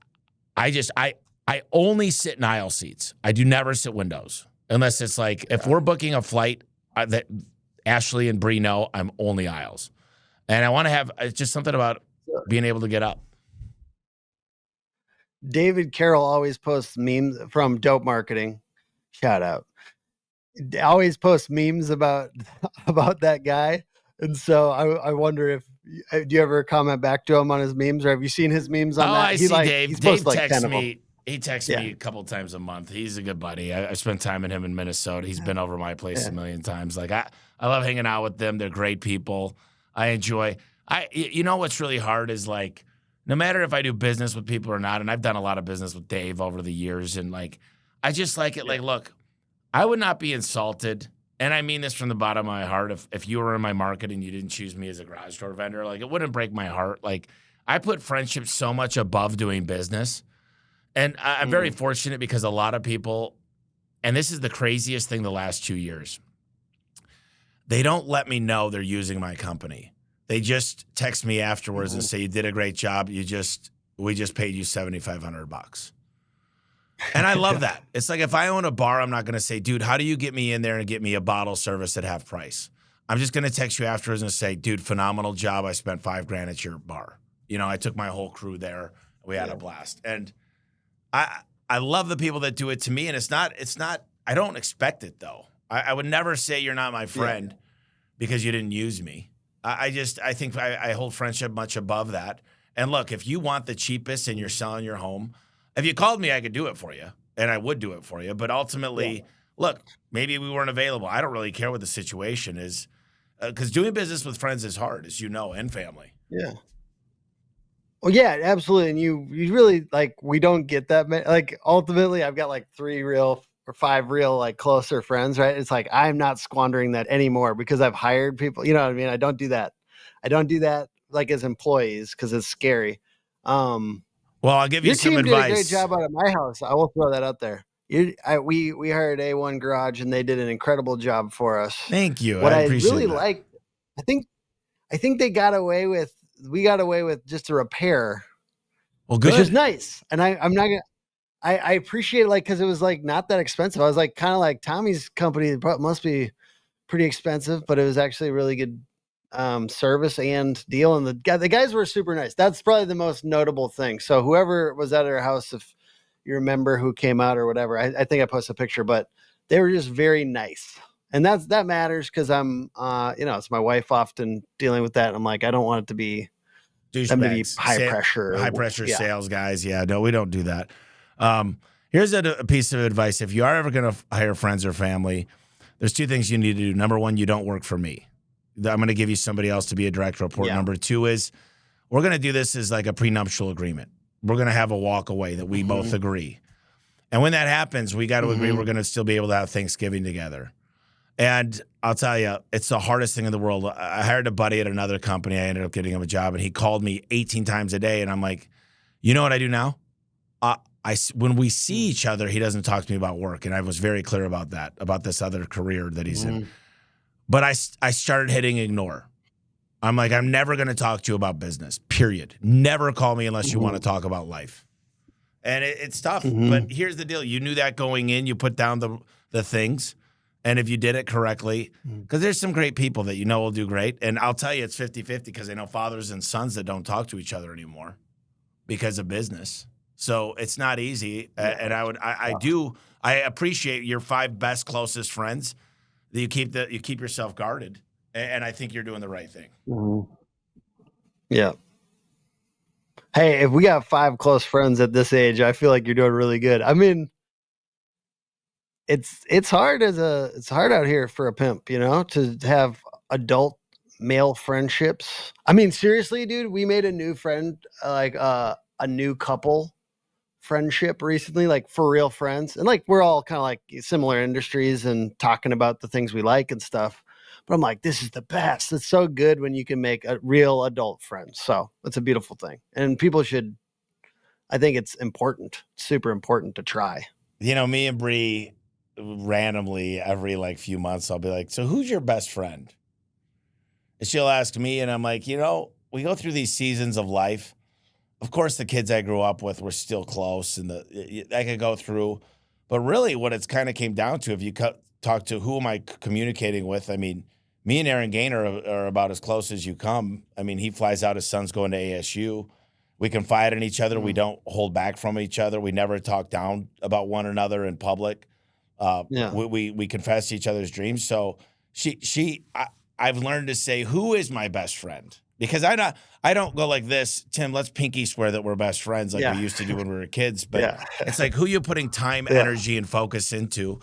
only sit in aisle seats. I do never sit windows unless it's like, if we're booking a flight that Ashley and Bree know, I'm only aisles. And I want to have, it's just something about being able to get up. David Carroll always posts memes from Dope Marketing. Shout out. Always posts memes about that guy. And so I wonder if, do you ever comment back to him on his memes, or have you seen his memes on that? I see Dave. Dave texts me. He texts me a couple times a month. He's a good buddy. I spent time with him in Minnesota. He's been over my place a million times. Like I love hanging out with them. They're great people. I enjoy. What's really hard is like, no matter if I do business with people or not, and I've done a lot of business with Dave over the years, and like, I just like it. Like, look, I would not be insulted, and I mean this from the bottom of my heart, if you were in my market and you didn't choose me as a garage door vendor, like, it wouldn't break my heart. Like, I put friendship so much above doing business, and I'm very fortunate because a lot of people, and this is the craziest thing the last 2 years, they don't let me know they're using my company. They just text me afterwards and Mhm. say, you did a great job. We just paid you $7,500. And I love that. It's like if I own a bar, I'm not going to say, dude, how do you get me in there and get me a bottle service at half price? I'm just going to text you afterwards and say, dude, phenomenal job. I spent $5,000 at your bar. You know, I took my whole crew there. We had a blast. And I love the people that do it to me. And it's not, I don't expect it though. I would never say you're not my friend because you didn't use me. I think I hold friendship much above that. And look, if you want the cheapest and you're selling your home, if you called me, I could do it for you, and I would do it for you. But ultimately, look, maybe we weren't available. I don't really care what the situation is, because doing business with friends is hard, as you know, and family. Yeah. Well, yeah, absolutely. And you really like, we don't get that many. Like, ultimately, I've got like 3 real or 5 real like closer friends, right? It's like I'm not squandering that anymore because I've hired people. You know what I mean? I don't do that. I don't do that like as employees because it's scary. Well, I'll give you Your some team advice. did a great job out of my house. I will throw that out there. We hired A1 Garage, and they did an incredible job for us. Thank you. What I I appreciate really that. liked, I think we got away with just a repair, Well, good. which is nice. And I'm not gonna. I appreciate it, like, because it was like not that expensive. I was like, kind of like Tommy's company must be pretty expensive, but it was actually a really good service and deal. And the guys were super nice. That's probably the most notable thing. So whoever was at our house, if you remember who came out or whatever, I think I posted a picture, but they were just very nice. And that matters because I'm, it's my wife often dealing with that. And I'm like, I don't want it to be them to be Douchebags. high pressure. Yeah. Sales guys. Yeah, no, we don't do that. Here's a piece of advice. If you are ever going to hire friends or family, there's 2 things you need to do. Number 1, you don't work for me. I'm going to give you somebody else to be a direct report. Yeah. Number 2 is we're going to do this as like a prenuptial agreement. We're going to have a walk away that we both agree. And when that happens, we got to agree we're going to still be able to have Thanksgiving together. And I'll tell you, it's the hardest thing in the world. I hired a buddy at another company. I ended up getting him a job, and he called me 18 times a day. And I'm like, you know what I do now? When we see each other, he doesn't talk to me about work. And I was very clear about that, about this other career that he's in. But I started hitting ignore. I'm like, I'm never going to talk to you about business, period. Never call me unless you want to talk about life. And it's tough. But here's the deal. You knew that going in. You put down the things. And if you did it correctly, because there's some great people that you know will do great. And I'll tell you, it's 50-50 because I know fathers and sons that don't talk to each other anymore because of business. So it's not easy. And I appreciate your 5 best, closest friends that you keep yourself guarded. And I think you're doing the right thing. Yeah. Hey, if we got 5 close friends at this age, I feel like you're doing really good. I mean, it's hard out here for a pimp, to have adult male friendships. I mean, seriously, dude, we made a new friend, like a new couple friendship recently, like for real friends. And like, we're all kind of like similar industries and talking about the things we like and stuff. But I'm like, this is the best. It's so good when you can make a real adult friend. So it's a beautiful thing. And people should, I think it's important, super important to try. Me and Bree, randomly every like few months, I'll be like, so who's your best friend? And she'll ask me, and I'm like, we go through these seasons of life. Of course, the kids I grew up with were still close, and I could go through. But really, what it's kind of came down to, if you talk to who am I communicating with, I mean, me and Aaron Gaynor are about as close as you come. I mean, he flies out, his son's going to ASU. We confide in each other. We don't hold back from each other. We never talk down about one another in public. We confess to each other's dreams. So I've learned to say, who is my best friend? Because I don't go like this, Tim, let's pinky swear that we're best friends like we used to do when we were kids. But it's like, who you putting time, energy, and focus into,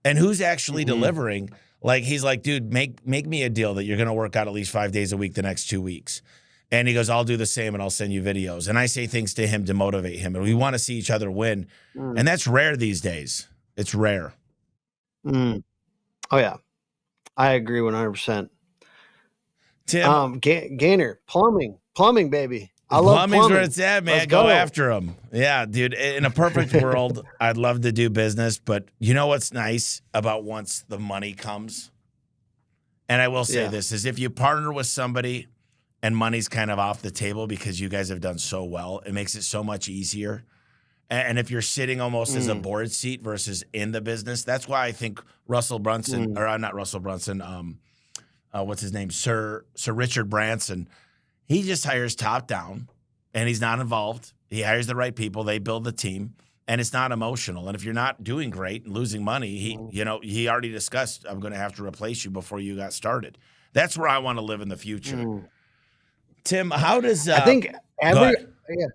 and who's actually delivering. Like, he's like, dude, make me a deal that you're going to work out at least 5 days a week the next 2 weeks. And he goes, I'll do the same, and I'll send you videos. And I say things to him to motivate him. And we want to see each other win. And that's rare these days. It's rare. Oh, yeah. I agree 100%. Tim, Gaynor, plumbing, baby. I love plumbing's plumbing. where it's at, man. Let's go after them. Yeah, dude. In a perfect world, I'd love to do business. But you know what's nice about once the money comes? And I will say Yeah. this is if you partner with somebody and money's kind of off the table because you guys have done so well, it makes it so much easier. And if you're sitting almost as a board seat versus in the business, that's why I think Russell Brunson, or not Russell Brunson, what's his name? Sir Richard Branson, he just hires top down and he's not involved. He hires the right people. They build the team and it's not emotional. And if you're not doing great and losing money, he already discussed, I'm going to have to replace you before you got started. That's where I want to live in the future. Tim, how does, I think go ahead. yeah.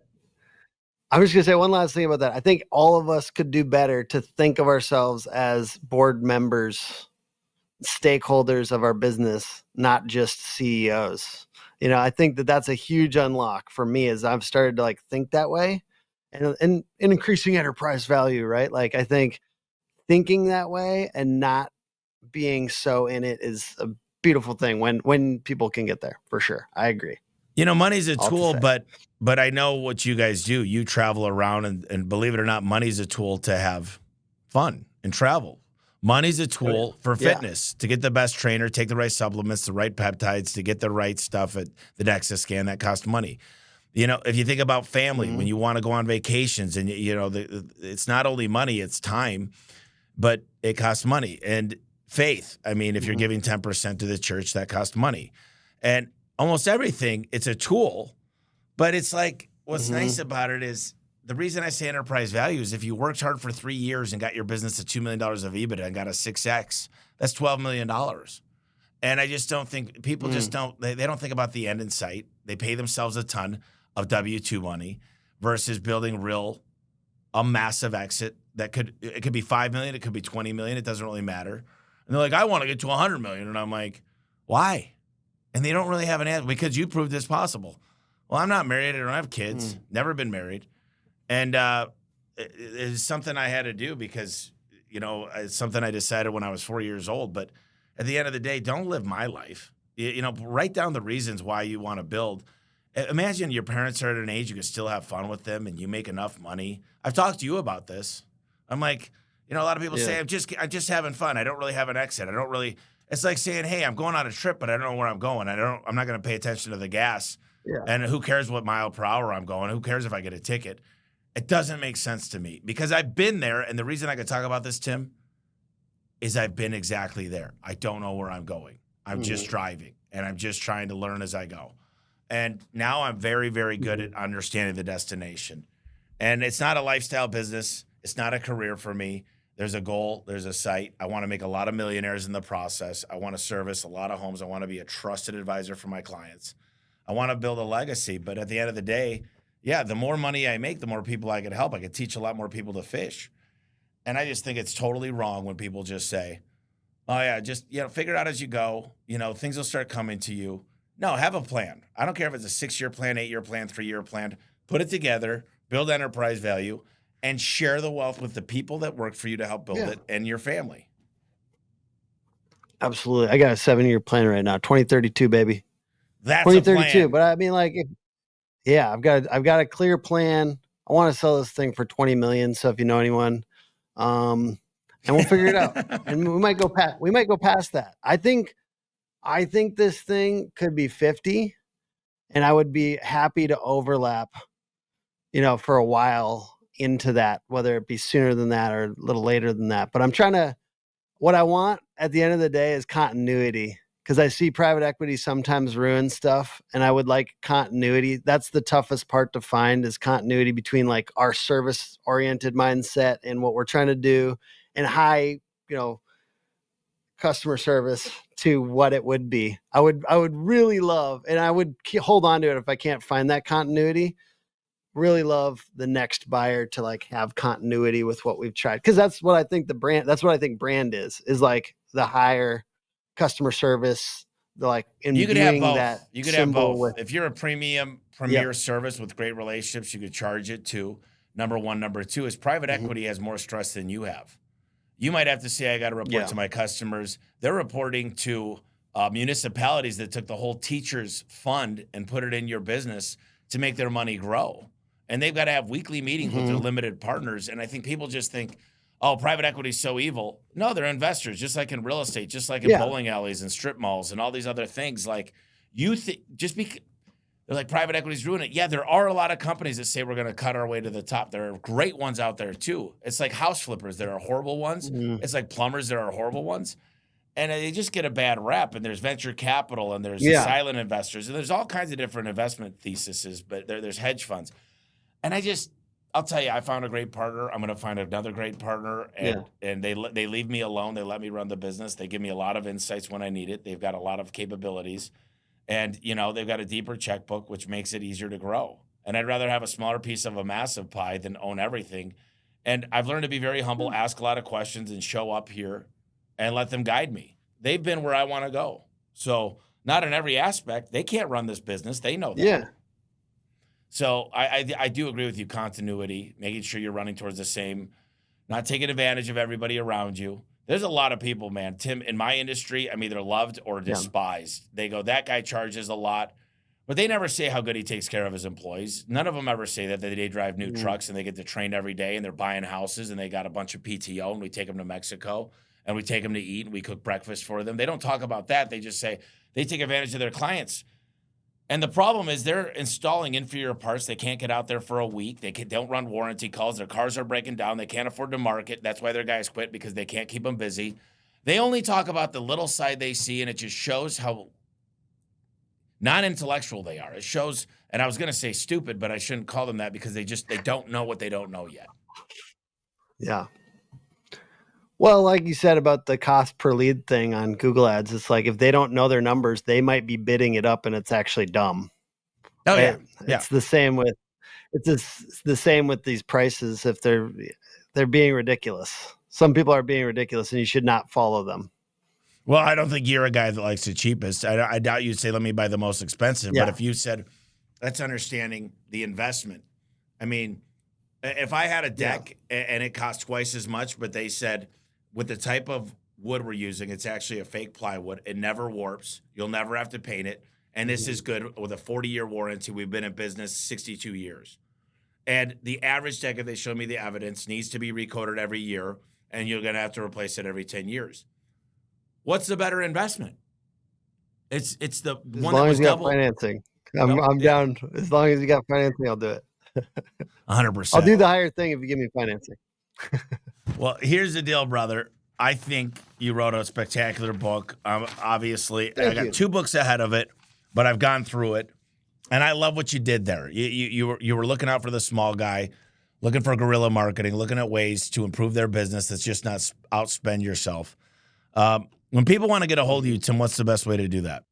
I was going to say one last thing about that. I think all of us could do better to think of ourselves as board members, stakeholders of our business, not just CEOs. I think that that's a huge unlock for me as I've started to like think that way and increasing enterprise value, right? Like I think thinking that way and not being so in it is a beautiful thing when people can get there, for sure. I agree. Money's a All to tool, say. but I know what you guys do. You travel around and believe it or not, money's a tool to have fun and travel. Money's a tool for fitness, to get the best trainer, take the right supplements, the right peptides, to get the right stuff at the DEXA scan that costs money. If you think about family, when you want to go on vacations and, it's not only money, it's time, but it costs money. And faith, I mean, if you're giving 10% to the church, that costs money. And almost everything, it's a tool, but it's like what's nice about it is the reason I say enterprise value is if you worked hard for 3 years and got your business to $2 million of EBITDA and got a 6X, that's $12 million. And I just don't think people just don't, they don't think about the end in sight. They pay themselves a ton of W-2 money versus building a massive exit that it could be 5 million, it could be 20 million, it doesn't really matter. And they're like, I want to get to 100 million. And I'm like, why? And they don't really have an answer because you proved it's possible. Well, I'm not married. I don't have kids. Never been married. And it's something I had to do because, it's something I decided when I was 4 years old. But at the end of the day, don't live my life. Write down the reasons why you want to build. Imagine your parents are at an age you can still have fun with them and you make enough money. I've talked to you about this. I'm like, a lot of people say, I'm just having fun. I don't really have an exit. It's like saying, hey, I'm going on a trip, but I don't know where I'm going. I'm not going to pay attention to the gas. Yeah. And who cares what mile per hour I'm going? Who cares if I get a ticket? It doesn't make sense to me because I've been there. And the reason I could talk about this, Tim, is I've been exactly there. I don't know where I'm going. I'm just driving and I'm just trying to learn as I go. And now I'm very, very good at understanding the destination. And it's not a lifestyle business. It's not a career for me. There's a goal. There's a site. I want to make a lot of millionaires in the process. I want to service a lot of homes. I want to be a trusted advisor for my clients. I want to build a legacy. But at the end of the day, the more money I make, the more people I could help. I could teach a lot more people to fish. And I just think it's totally wrong when people just say, oh, yeah, just figure it out as you go. Things will start coming to you. No, have a plan. I don't care if it's a 6-year plan, 8-year plan, 3-year plan. Put it together, build enterprise value, and share the wealth with the people that work for you to help build it and your family. Absolutely. I got a 7-year plan right now, 2032, baby. That's 2032. a plan. But I mean, like, I've got a clear plan. I want to sell this thing for 20 million. So if you know anyone, and we'll figure it out. And we might go past that. I think this thing could be 50, and I would be happy to overlap, for a while into that, whether it be sooner than that or a little later than that. But what I want at the end of the day is continuity, because I see private equity sometimes ruin stuff, and I would like continuity. That's the toughest part to find, is continuity between like our service oriented mindset and what we're trying to do and high, customer service to what it would be. I would really love, and I would hold on to it if I can't find that continuity. Really love the next buyer to like have continuity with what we've tried. Cause that's what I think brand is like the higher customer service, the like you could have both. That you could have both. If you're a premier service with great relationships, you could charge it too. Number one. Number two is private equity has more stress than you have. You might have to say, I got to report to my customers. They're reporting to municipalities that took the whole teacher's fund and put it in your business to make their money grow. And they've got to have weekly meetings with their limited partners. And I think people just think, oh, private equity is so evil. No, they're investors, just like in real estate, just like in Yeah. bowling alleys and strip malls and all these other things. Like you think just because they're like private equity's ruining it. Yeah, there are a lot of companies that say we're going to cut our way to the top. There are great ones out there too. It's like house flippers. There are horrible ones. It's like plumbers. There are horrible ones. And they just get a bad rep. And there's venture capital and there's the silent investors. And there's all kinds of different investment theses, but there's hedge funds. And I'll tell you, I found a great partner. I'm going to find another great partner. And they leave me alone. They let me run the business. They give me a lot of insights when I need it. They've got a lot of capabilities. And, they've got a deeper checkbook, which makes it easier to grow. And I'd rather have a smaller piece of a massive pie than own everything. And I've learned to be very humble, ask a lot of questions, and show up here and let them guide me. They've been where I want to go. So not in every aspect. They can't run this business. They know that. Yeah. So I do agree with you, continuity, making sure you're running towards the same, not taking advantage of everybody around you. There's a lot of people, man, Tim, in my industry, I'm either loved or despised. They go, that guy charges a lot, but they never say how good he takes care of his employees. None of them ever say that they drive new trucks and they get to train every day and they're buying houses and they got a bunch of PTO and we take them to Mexico and we take them to eat and we cook breakfast for them. They don't talk about that. They just say they take advantage of their clients. And the problem is they're installing inferior parts. They can't get out there for a week. They don't run warranty calls. Their cars are breaking down. They can't afford to market. That's why their guys quit, because they can't keep them busy. They only talk about the little side they see, and it just shows how non-intellectual they are. It shows, and I was going to say stupid, but I shouldn't call them that because they don't know what they don't know yet. Yeah. Well, like you said about the cost per lead thing on Google Ads, it's like if they don't know their numbers, they might be bidding it up and it's actually dumb. Oh, right? Yeah. It's the same with these prices. If they're being ridiculous. Some people are being ridiculous and you should not follow them. Well, I don't think you're a guy that likes the cheapest. I doubt you'd say, let me buy the most expensive. Yeah. But if you said, that's understanding the investment. I mean, if I had a deck and it cost twice as much, but they said, with the type of wood we're using, it's actually a fake plywood. It never warps. You'll never have to paint it. And this is good with a 40-year warranty. We've been in business 62 years. And the average deck, if they show me the evidence, needs to be recoated every year, and you're going to have to replace it every 10 years. What's the better investment? It's the one that was double. As long as you got financing. I'm down. As long as you got financing, I'll do it. 100%. I'll do the higher thing if you give me financing. Well, here's the deal, brother. I think you wrote a spectacular book. Obviously, I got 2 books ahead of it, but I've gone through it, and I love what you did there. You were looking out for the small guy, looking for guerrilla marketing, looking at ways to improve their business that's just not outspend yourself. When people want to get a hold of you, Tim, what's the best way to do that?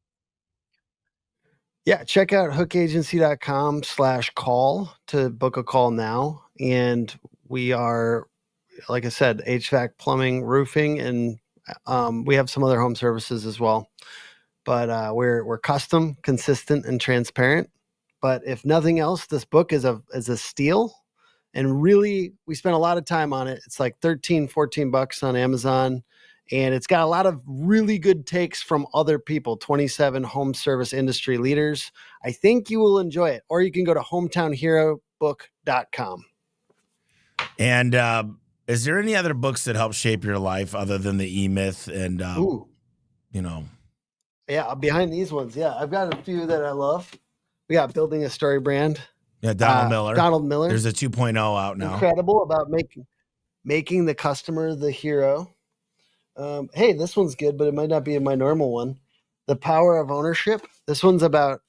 Yeah, check out hookagency.com/call to book a call now. And we are, like I said, HVAC, plumbing, roofing, and we have some other home services as well. But we're custom, consistent, and transparent. But if nothing else, this book is a steal. And really, we spent a lot of time on it. It's like $13-14 on Amazon. And it's got a lot of really good takes from other people, 27 home service industry leaders. I think you will enjoy it. Or you can go to hometownherobook.com. And is there any other books that help shape your life other than the E-Myth and, Yeah, behind these ones. Yeah, I've got a few that I love. We got Building a Story Brand. Yeah, Donald Miller. There's a 2.0 out now. Incredible about making the customer the hero. Hey, this one's good, but it might not be my normal one. The Power of Ownership. This one's about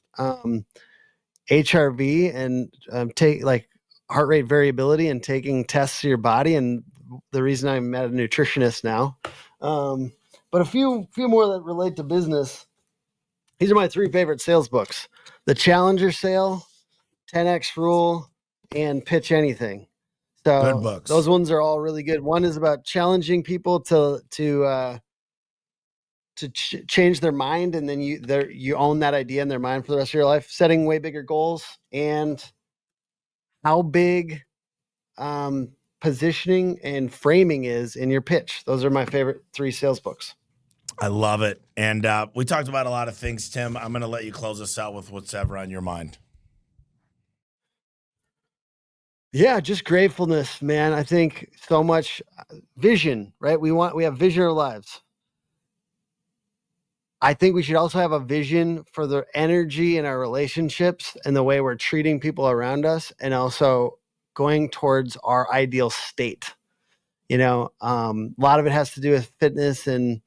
HRV and take like heart rate variability and taking tests of your body. And the reason I'm at a nutritionist now. But a few more that relate to business. These are my 3 favorite sales books: The Challenger Sale, 10X Rule, and Pitch Anything. So good books. Those ones are all really good. One is about challenging people to change their mind, and then you own that idea in their mind for the rest of your life. Setting way bigger goals, and how big positioning and framing is in your pitch. Those are my favorite 3 sales books. I love it. And we talked about a lot of things, Tim. I'm going to let you close us out with what's ever on your mind. Yeah, just gratefulness, man. I think so much vision, right? We have vision in our lives. I think we should also have a vision for the energy in our relationships and the way we're treating people around us, and also going towards our ideal state. A lot of it has to do with fitness and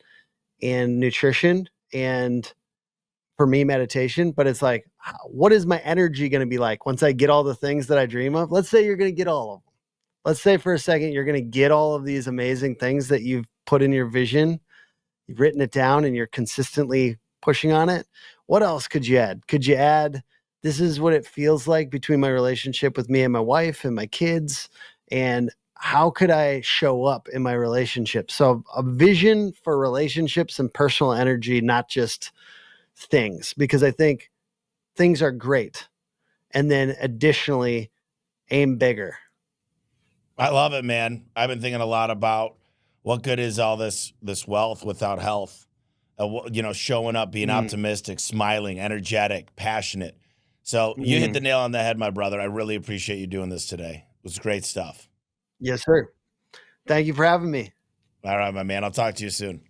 nutrition, and for me, meditation. But it's like, what is my energy going to be like once I get all the things that I dream of? Let's say you're going to get all of them. Let's say for a second you're going to get all of these amazing things that you've put in your vision. You've written it down and you're consistently pushing on it. What else could you add? Could you add, this is what it feels like between my relationship with me and my wife and my kids, and how could I show up in my relationship? So a vision for relationships and personal energy, not just things, because I think things are great. And then additionally, aim bigger. I love it, man. I've been thinking a lot about what good is all this wealth without health. Showing up, being optimistic, smiling, energetic, passionate. So you hit the nail on the head, my brother. I really appreciate you doing this today. It was great stuff. Yes, sir. Thank you for having me. All right, my man. I'll talk to you soon.